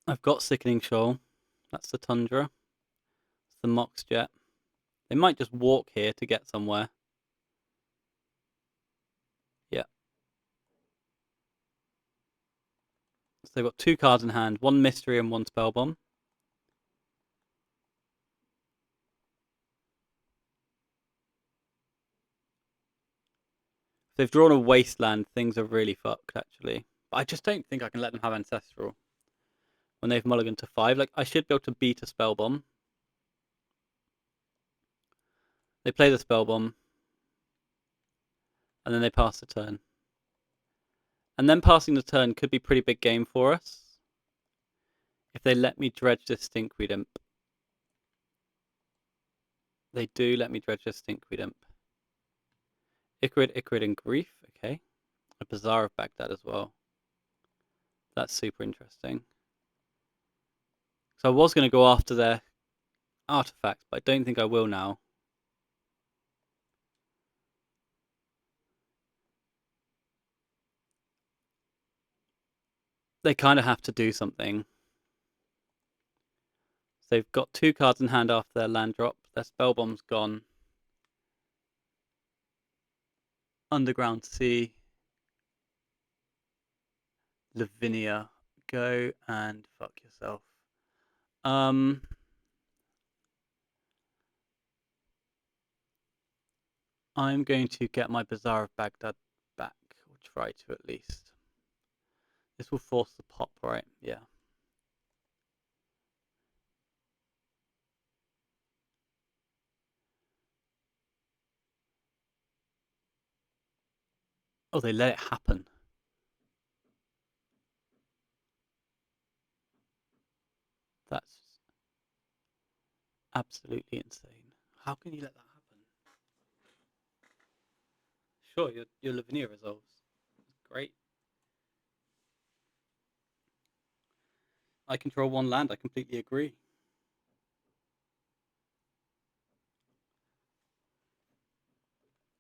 I've got Sickening Shoal. That's the Tundra. It's the Mox Jet. They might just walk here to get somewhere. Yeah. So they've got 2 cards in hand. 1 Mystery and 1 Spellbomb. If they've drawn a Wasteland, things are really fucked, actually. But I just don't think I can let them have Ancestral when they've mulliganed to 5. Like, I should be able to beat a Spellbomb. They play the Spellbomb. And then they pass the turn. And then passing the turn could be a pretty big game for us. If they let me dredge this Stinkweed Imp. They do let me dredge this Stinkweed Imp. Icarid, and Grief. Okay. A Bazaar of Baghdad as well. That's super interesting. So I was going to go after their artifacts, but I don't think I will now. They kind of have to do something. So they've got 2 cards in hand after their land drop. Their Spellbomb's gone. Underground Sea. Lavinia. Go and fuck yourself. I'm going to get my Bazaar of Baghdad back, or try to at least. This will force the pop, right? Yeah. Oh, they let it happen. That's... Absolutely insane. How can you let that happen? Sure, your Lavinia resolves. Great. I control one land. I completely agree.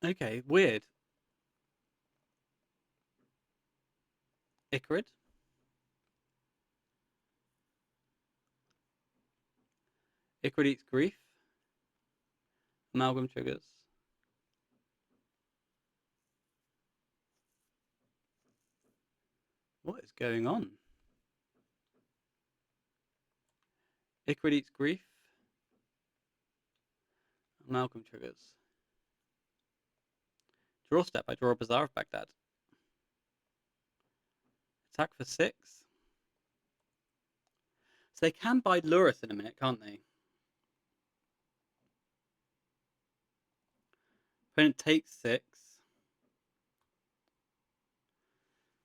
Okay, weird. Icarid. Icarid eats grief. Amalgam triggers. What is going on? Icarid eats grief. Amalgam triggers. Draw step. I draw a Bazaar of Baghdad. Attack for 6. So they can buy Lurus in a minute, can't they? Opponent takes 6.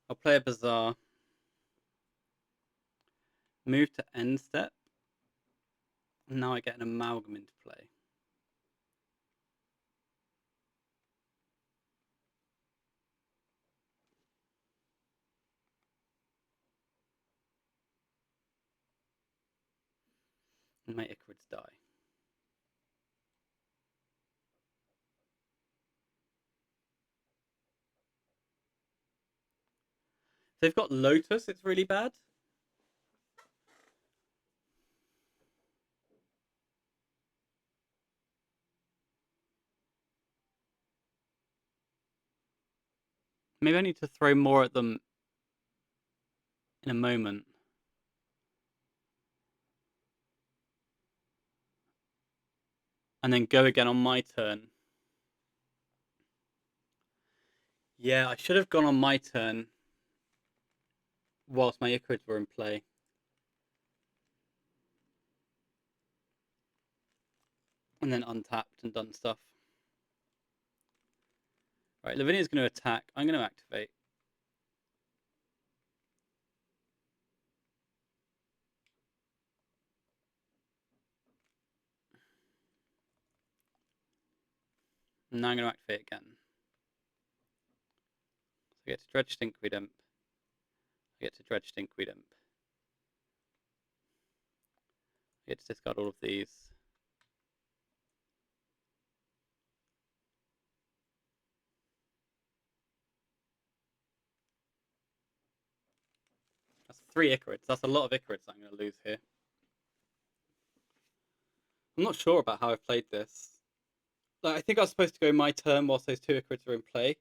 I'll play a Bazaar. Move to end step. And now I get an Amalgam into play. And my Icarids die. If they've got Lotus, it's really bad. Maybe I need to throw more at them in a moment. And then go again on my turn. Yeah, I should have gone on my turn whilst my Icarids were in play. And then untapped and done stuff. Right, Lavinia's going to attack. I'm going to activate. And now I'm going to activate again. So I get to Dredge Stinkweed Imp. I get to Dredge Stinkweed Imp. I get to discard all of these. That's 3 Icarids. That's a lot of Icarids I'm going to lose here. I'm not sure about how I've played this. Like, I think I was supposed to go my turn whilst those 2 Icarids are in play.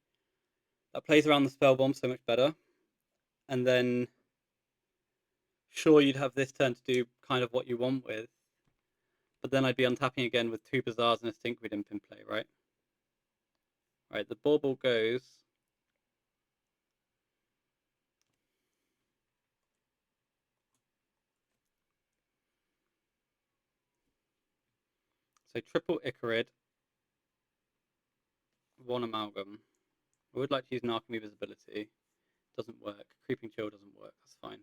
That plays around the spell bomb so much better. And then, sure, you'd have this turn to do kind of what you want with. But then I'd be untapping again with 2 Bazaars and a Stinkweed Imp in play, right? Right, the bauble goes. So triple Icarid, 1 Amalgam. I would like to use an Alchemy Visibility. Doesn't work. Creeping Chill doesn't work. That's fine.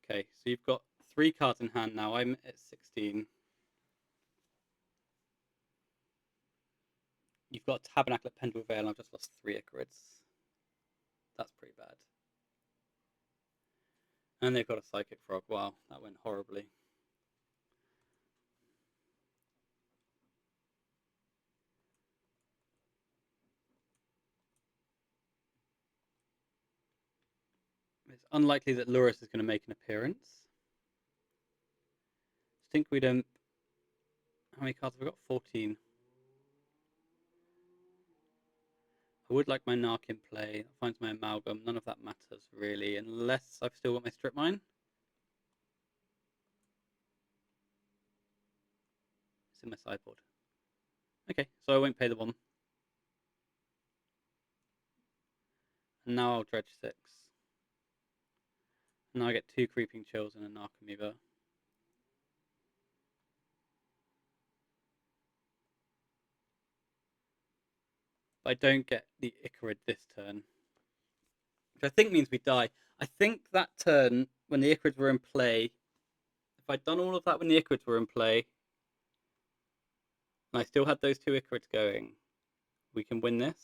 Okay, so you've got 3 cards in hand now. I'm at 16. You've got Tabernacle at Pendle Vale, and I've just lost 3 Icarids. That's pretty bad. And they've got a Psychic Frog. Wow, that went horribly. It's unlikely that Lurus is going to make an appearance. Stinkweed Imp. How many cards have I got? 14. I would like my Narc in play. That finds my Amalgam. None of that matters, really, unless I've still got my Strip Mine. It's in my sideboard. Okay, so I won't pay the 1. And now I'll Dredge 6. And now I get 2 Creeping Chills and a Narcomoeba. But I don't get the Icarid this turn. Which I think means we die. I think that turn, when the Icarids were in play, if I'd done all of that when the Icarids were in play, And I still had those 2 Icarids going. We can win this.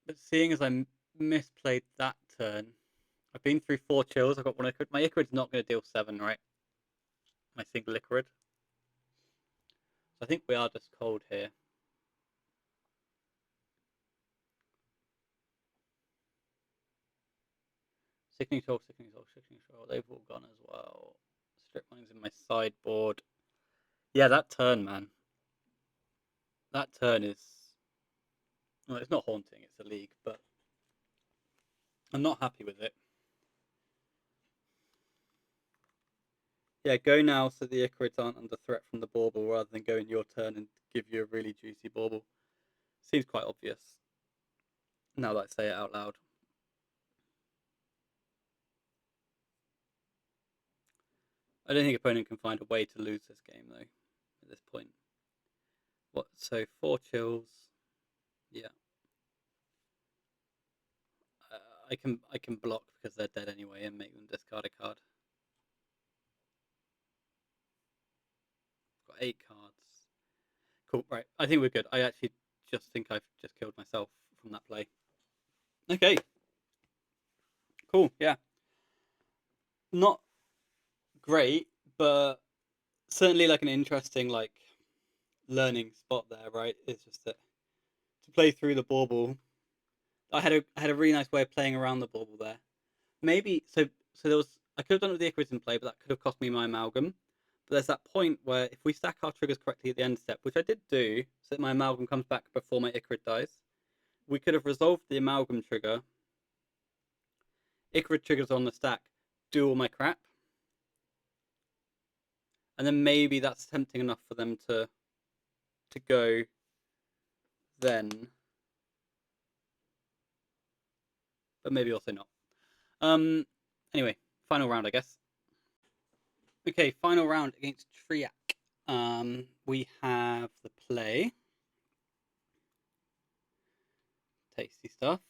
But seeing as I misplayed that turn, I've been through 4 chills. I've got 1 Icarid. My Icarid's not going to deal 7, right? My single Icarid. So I think we are just cold here. Sickening Shoal, Sickening Shoal, Sickening Shoal. They've all gone as well. Strip Mine's in my sideboard. Yeah, that turn, man. That turn is... Well, it's not haunting, it's a league, but I'm not happy with it. Yeah, go now so the Icarids aren't under threat from the bauble rather than go in your turn and give you a really juicy bauble. Seems quite obvious now that I say it out loud. I don't think opponent can find a way to lose this game though at this point. What? So 4 chills. Yeah. I can block because they're dead anyway and make them discard a card. Got 8 cards. Cool. Right. I think we're good. I actually just think I've just killed myself from that play. Okay. Cool. Yeah. Not great, but certainly like an interesting like learning spot there, right? It's just that to play through the bauble, I had a really nice way of playing around the bauble there. Maybe so there was I could have done it with the Icarus in play, but that could have cost me my amalgam. But there's that point where if we stack our triggers correctly at the end step, which I did do, so that my amalgam comes back before my Icarid dies, we could have resolved the amalgam trigger. Icarid triggers on the stack, do all my crap, and then maybe that's tempting enough for them to go then, but maybe also not. Anyway, final round, I guess. Okay, final round against Triac. We have the play. Tasty stuff.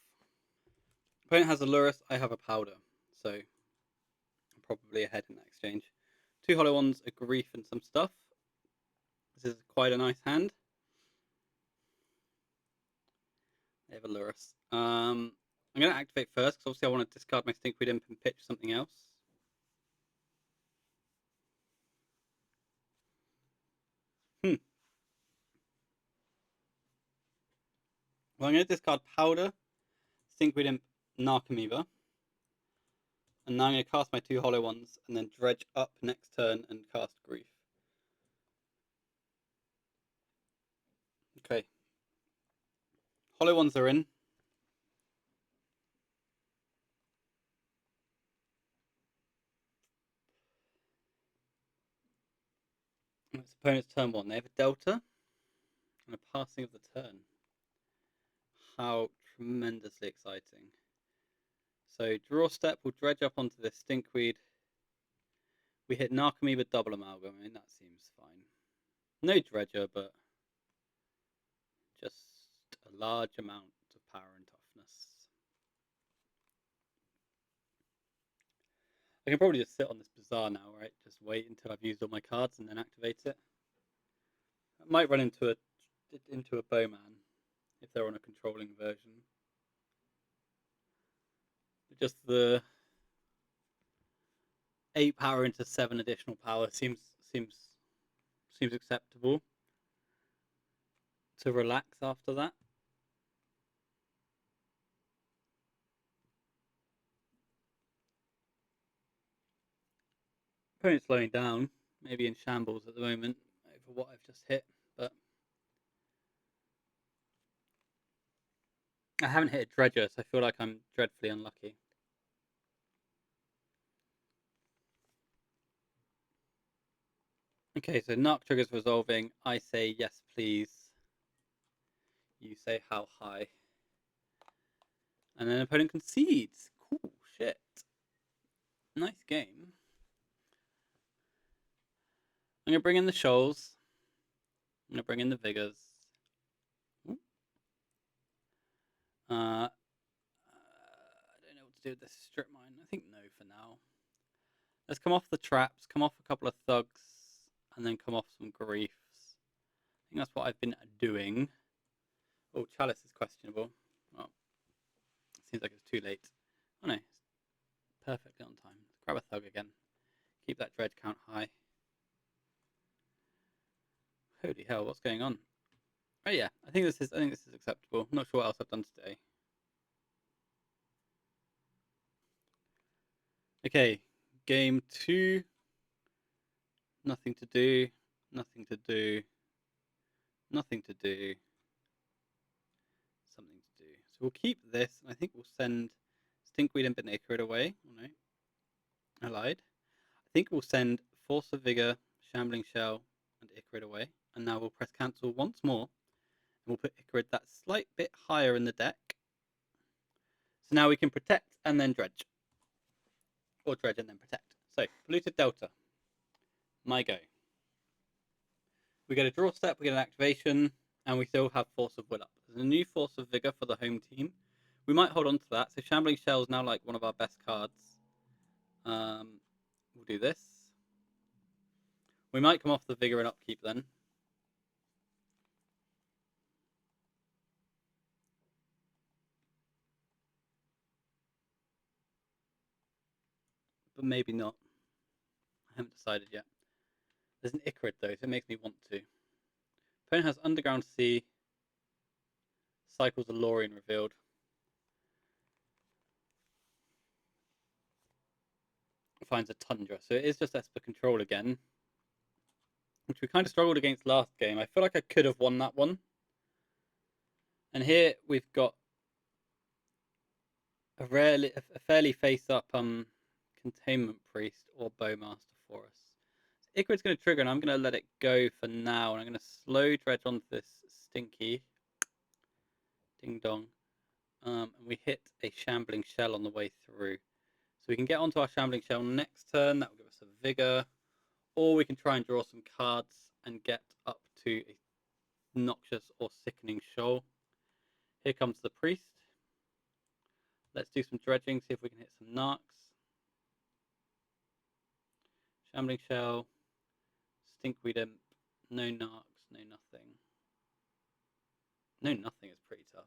Opponent has a Lurus, I have a powder, so I'm probably ahead in that exchange. 2 hollow ones, a grief, and some stuff. This is quite a nice hand. They have a Lurus. I'm going to activate first, because obviously I want to discard my Stinkweed Imp and pitch something else. Well, I'm going to discard Powder, Stinkweed Imp, Narcomoeba. And now I'm going to cast my 2 hollow ones, and then Dredge up next turn and cast Grief. Okay. Hollow ones are in. It's opponent's turn 1. They have a Delta and a passing of the turn. How tremendously exciting. So draw step, we'll dredge up onto this Stinkweed. We hit Narcomoeba double amalgam. I mean, that seems fine. No dredger, but just a large amount of power and toughness. I can probably just sit on this bazaar now, right? Just wait until I've used all my cards and then activate it. I might run into a bowman if they're on a controlling version. But just the 8 power into 7 additional power seems acceptable. To relax after that. Opponent's slowing down, maybe in shambles at the moment over what I've just hit, but I haven't hit a dredger, so I feel like I'm dreadfully unlucky. Okay, so Narc triggers resolving. I say yes, please. You say how high. And then opponent concedes. Cool shit. Nice game. I'm going to bring in the shoals. I'm going to bring in the vigors. to do with this strip mine. I think no for now. Let's come off the traps, come off a couple of thugs, and then come off some griefs. I think that's what I've been doing. Oh, chalice is questionable. Well, seems like it's too late. Oh no, it's perfectly on time. Let's grab a thug again. Keep that dredge count high. Holy hell, what's going on? Oh yeah, I think this is acceptable. I'm not sure what else I've done today. Okay, game 2. Nothing to do. Nothing to do. Nothing to do. Something to do. So we'll keep this, and I think we'll send Stinkweed and Banacrid away. Oh no, I lied. I think we'll send Force of Vigor, Shambling Shell, and Icarid away. And now we'll press cancel once more. And we'll put Icarid that slight bit higher in the deck. So now we can protect and then dredge. Or dredge and then protect. So, Polluted Delta. My go. We get a draw step, we get an activation, and we still have Force of Will up. There's a new Force of Vigor for the home team. We might hold on to that. So Shambling Shell is now like one of our best cards. We'll do this. We might come off the Vigor and Upkeep then. But maybe not. I haven't decided yet. There's an Icarid though, so it makes me want to. Opponent has Underground Sea. Cycles a Lorien revealed. Finds a Tundra. So it is just Esper Control again. Which we kind of struggled against last game. I feel like I could have won that one. And here we've got a fairly face-up Containment Priest or Bowmaster for us. So Icarid's going to trigger, and I'm going to let it go for now. And I'm going to slow dredge onto this Stinky. Ding dong. And we hit a Shambling Shell on the way through. So we can get onto our Shambling Shell next turn. That will give us a Vigor. Or we can try and draw some cards and get up to a Noxious or Sickening Shoal. Here comes the Priest. Let's do some dredging, see if we can hit some Narcs. Shambling Shell. Stinkweed Imp. No Narcs, no nothing. No nothing is pretty tough.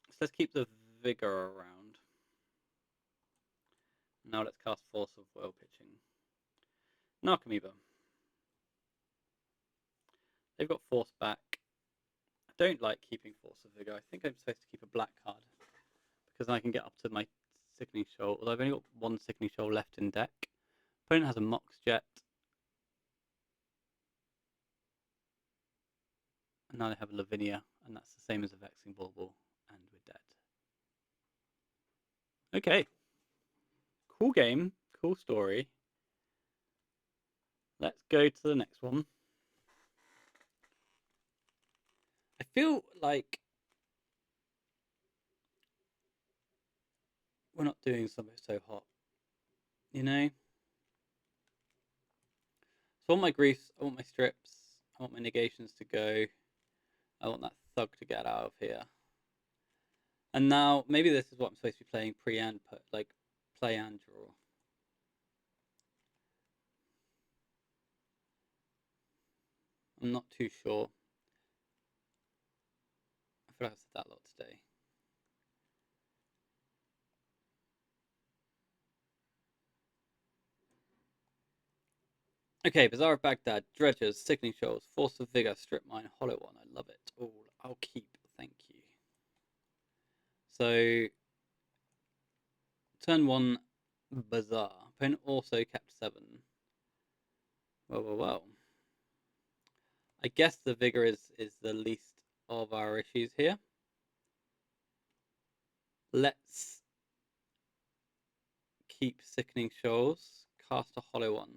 So let's keep the Vigor around. Now let's cast Force of Will Pitching. Narcomoeba. They've got Force back. I don't like keeping Force of Vigor. I think I'm supposed to keep a black card. Because then I can get up to my Sickening Shoal. Although I've only got one Sickening Shoal left in deck. Opponent has a Mox Jet. And now they have a Lavinia. And that's the same as a Vexing Bulbul. And we're dead. Okay. Cool game. Cool story. Let's go to the next one. I feel like we're not doing something so hot, you know? So I want my griefs, I want my strips, I want my negations to go, I want that thug to get out of here. And now, maybe this is what I'm supposed to be playing pre and put, like, play and draw. I'm not too sure. I feel like I've said that a lot today. Okay, Bazaar of Baghdad, Dredges, Sickening Shoals, Force of Vigor, Strip Mine, Hollow One. I love it. Oh, I'll keep. Thank you. So, turn 1, Bazaar. Opponent also kept 7. Well. I guess the Vigor is the least of our issues here. Let's keep Sickening Shoals. Cast a Hollow One.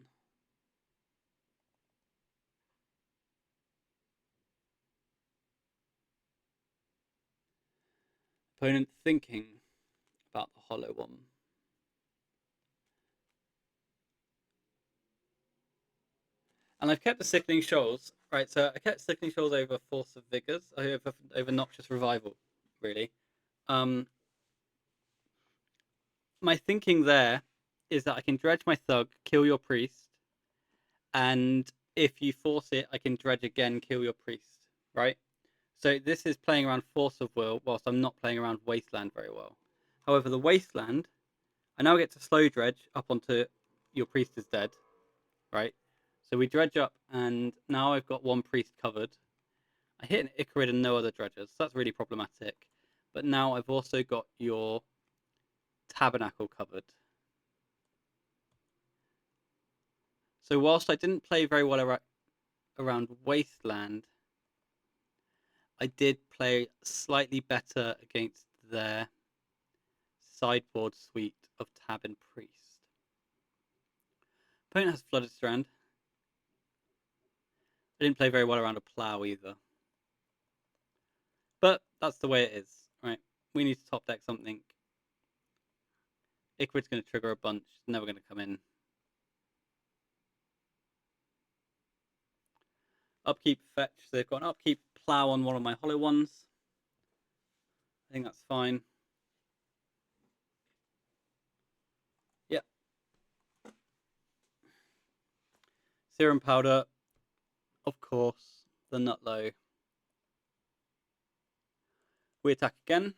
Opponent thinking about the Hollow One. And I've kept the Sickening Shoals, right? So I kept Sickening Shoals over Force of Vigors, over Noxious Revival, really. My thinking there is that I can dredge my Thug, kill your Priest, and if you force it, I can dredge again, kill your Priest, right? So this is playing around Force of Will, whilst I'm not playing around Wasteland very well. However, the Wasteland, I now get to slow dredge up onto your Priest is dead, right? So we dredge up, and now I've got one Priest covered. I hit an Icarid and no other dredgers, so that's really problematic. But now I've also got your Tabernacle covered. So whilst I didn't play very well around Wasteland, I did play slightly better against their sideboard suite of Tab and Priest. Opponent has Flooded Strand. I didn't play very well around a Plow either. But that's the way it is, right? We need to top deck something. Icarid's going to trigger a bunch. It's never going to come in. Upkeep fetch. So they've got an upkeep Plow on one of my hollow ones. I think that's fine. Yep. Serum Powder. Of course. The Nutlow. We attack again.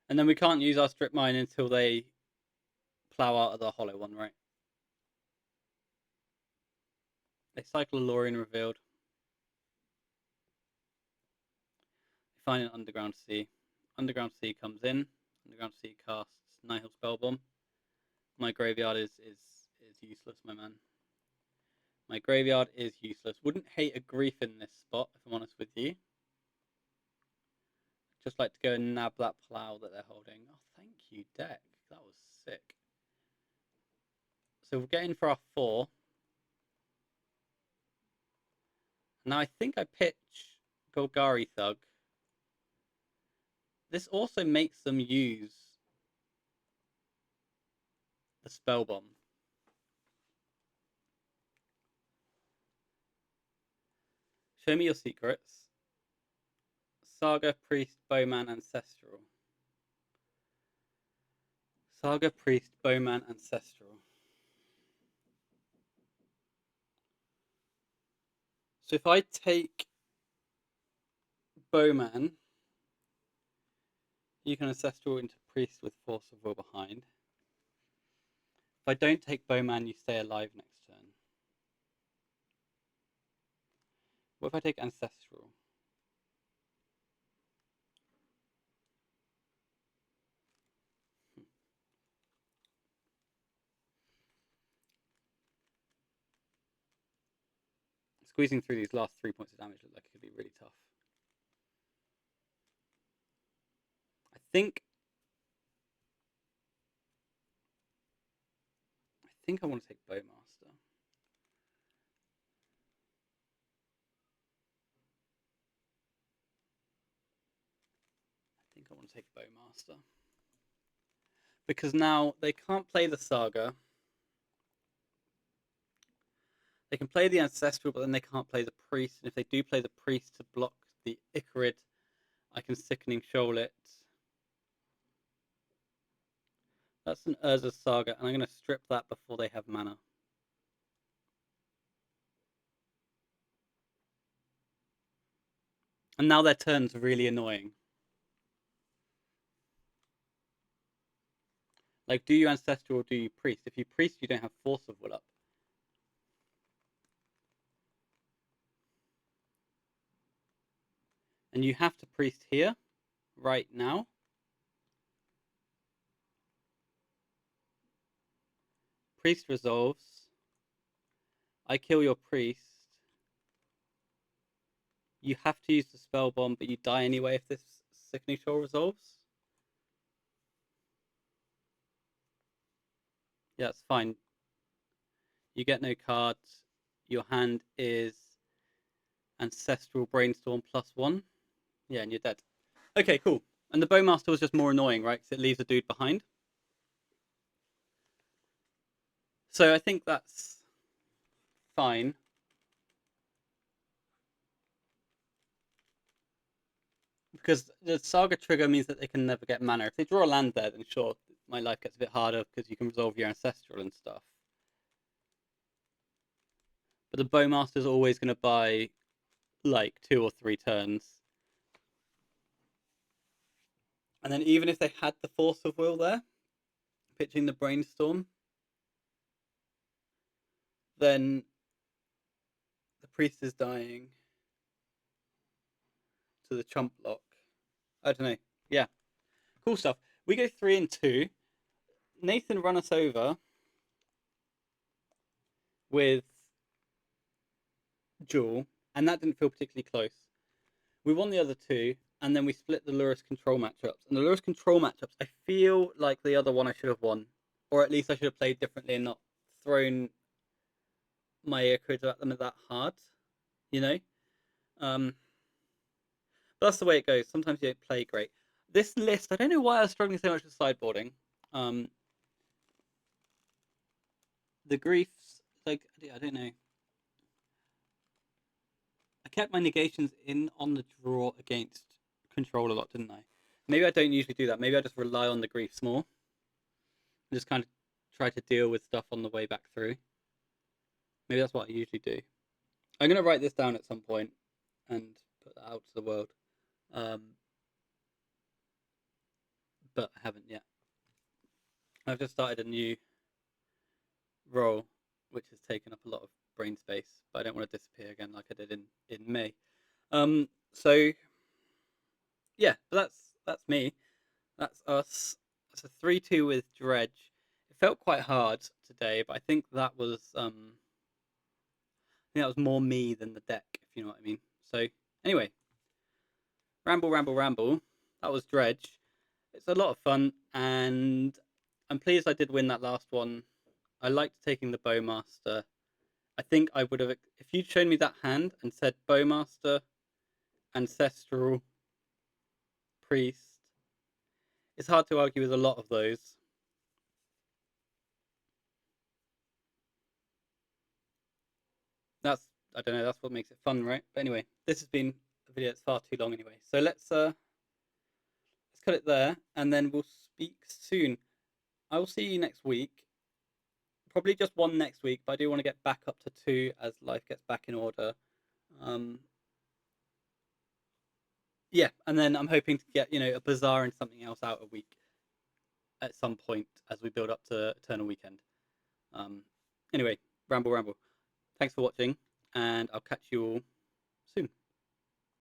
And then we can't use our Strip Mine until they plow out of the hollow one, right? They cycle Lorien Revealed. They find an Underground Sea. Underground Sea comes in. Underground Sea casts Nihil Spellbomb. My graveyard is useless, my man. My graveyard is useless. Wouldn't hate a Grief in this spot, if I'm honest with you. Just like to go and nab that plow that they're holding. Oh, thank you, deck. That was sick. So we'll get in for our 4. Now I think I pitch Golgari Thug. This also makes them use the Spell Bomb. Show me your secrets. Saga, Priest, Bowman, Ancestral. Saga, Priest, Bowman, Ancestral. So if I take Bowman, you can Ancestral into Priest with Force of Will behind. If I don't take Bowman, you stay alive next turn. What if I take Ancestral? Squeezing through these last 3 points of damage look like it could be really tough. I think I want to take Bowmaster. I think I want to take Bowmaster. Because now they can't play the Saga. They can play the Ancestral, but then they can't play the Priest. And if they do play the Priest to block the Icarid, I can Sickening Shoal it. That's an Urza's Saga, and I'm going to strip that before they have mana. And now their turn's really annoying. Like, do you Ancestral or do you Priest? If you Priest, you don't have Force of Will up. And you have to Priest here, right now. Priest resolves. I kill your Priest. You have to use the Spell Bomb, but you die anyway if this Sickening Shoal resolves. Yeah, it's fine. You get no cards. Your hand is Ancestral Brainstorm +1. Yeah, and you're dead. Okay, cool. And the Bowmaster was just more annoying, right? Because it leaves a dude behind. So I think that's fine. Because the Saga trigger means that they can never get mana. If they draw a land there, then sure, my life gets a bit harder because you can resolve your Ancestral and stuff. But the Bowmaster's always going to buy like 2 or 3 turns. And then even if they had the Force of Will there, pitching the Brainstorm, then the Priest is dying to the Chump Block. I don't know. Yeah. Cool stuff. We go 3 and 2. Nathan run us over with Jewel, and that didn't feel particularly close. We won the other 2, and then we split the Lurus control matchups. And the Lurus control matchups, I feel like the other one I should have won. Or at least I should have played differently and not thrown my Earcrids at them that hard, you know? But that's the way it goes. Sometimes you don't play great. This list, I don't know why I was struggling so much with sideboarding. The griefs, like, I don't know. I kept my negations in on the draw against control a lot, didn't I? Maybe I don't usually do that. Maybe I just rely on the griefs more. And just kind of try to deal with stuff on the way back through. Maybe that's what I usually do. I'm going to write this down at some point and put that out to the world. But I haven't yet. I've just started a new role, which has taken up a lot of brain space, but I don't want to disappear again like I did in May. So yeah, but that's me. That's us. It's a 3-2 with Dredge. It felt quite hard today, but I think that was more me than the deck, if you know what I mean. So anyway, ramble. That was Dredge. It's a lot of fun, and I'm pleased I did win that last one. I liked taking the Bowmaster. I think I would have, if you'd shown me that hand and said Bowmaster, Ancestral, Priest. It's hard to argue with a lot of those. That's, I don't know, that's what makes it fun, right? But anyway, this has been a video that's far too long anyway. So let's cut it there, and then we'll speak soon. I will see you next week. Probably just one next week, but I do want to get back up to 2 as life gets back in order. Yeah, and then I'm hoping to get, a Bazaar and something else out a week at some point as we build up to Eternal Weekend. Anyway, ramble. Thanks for watching, and I'll catch you all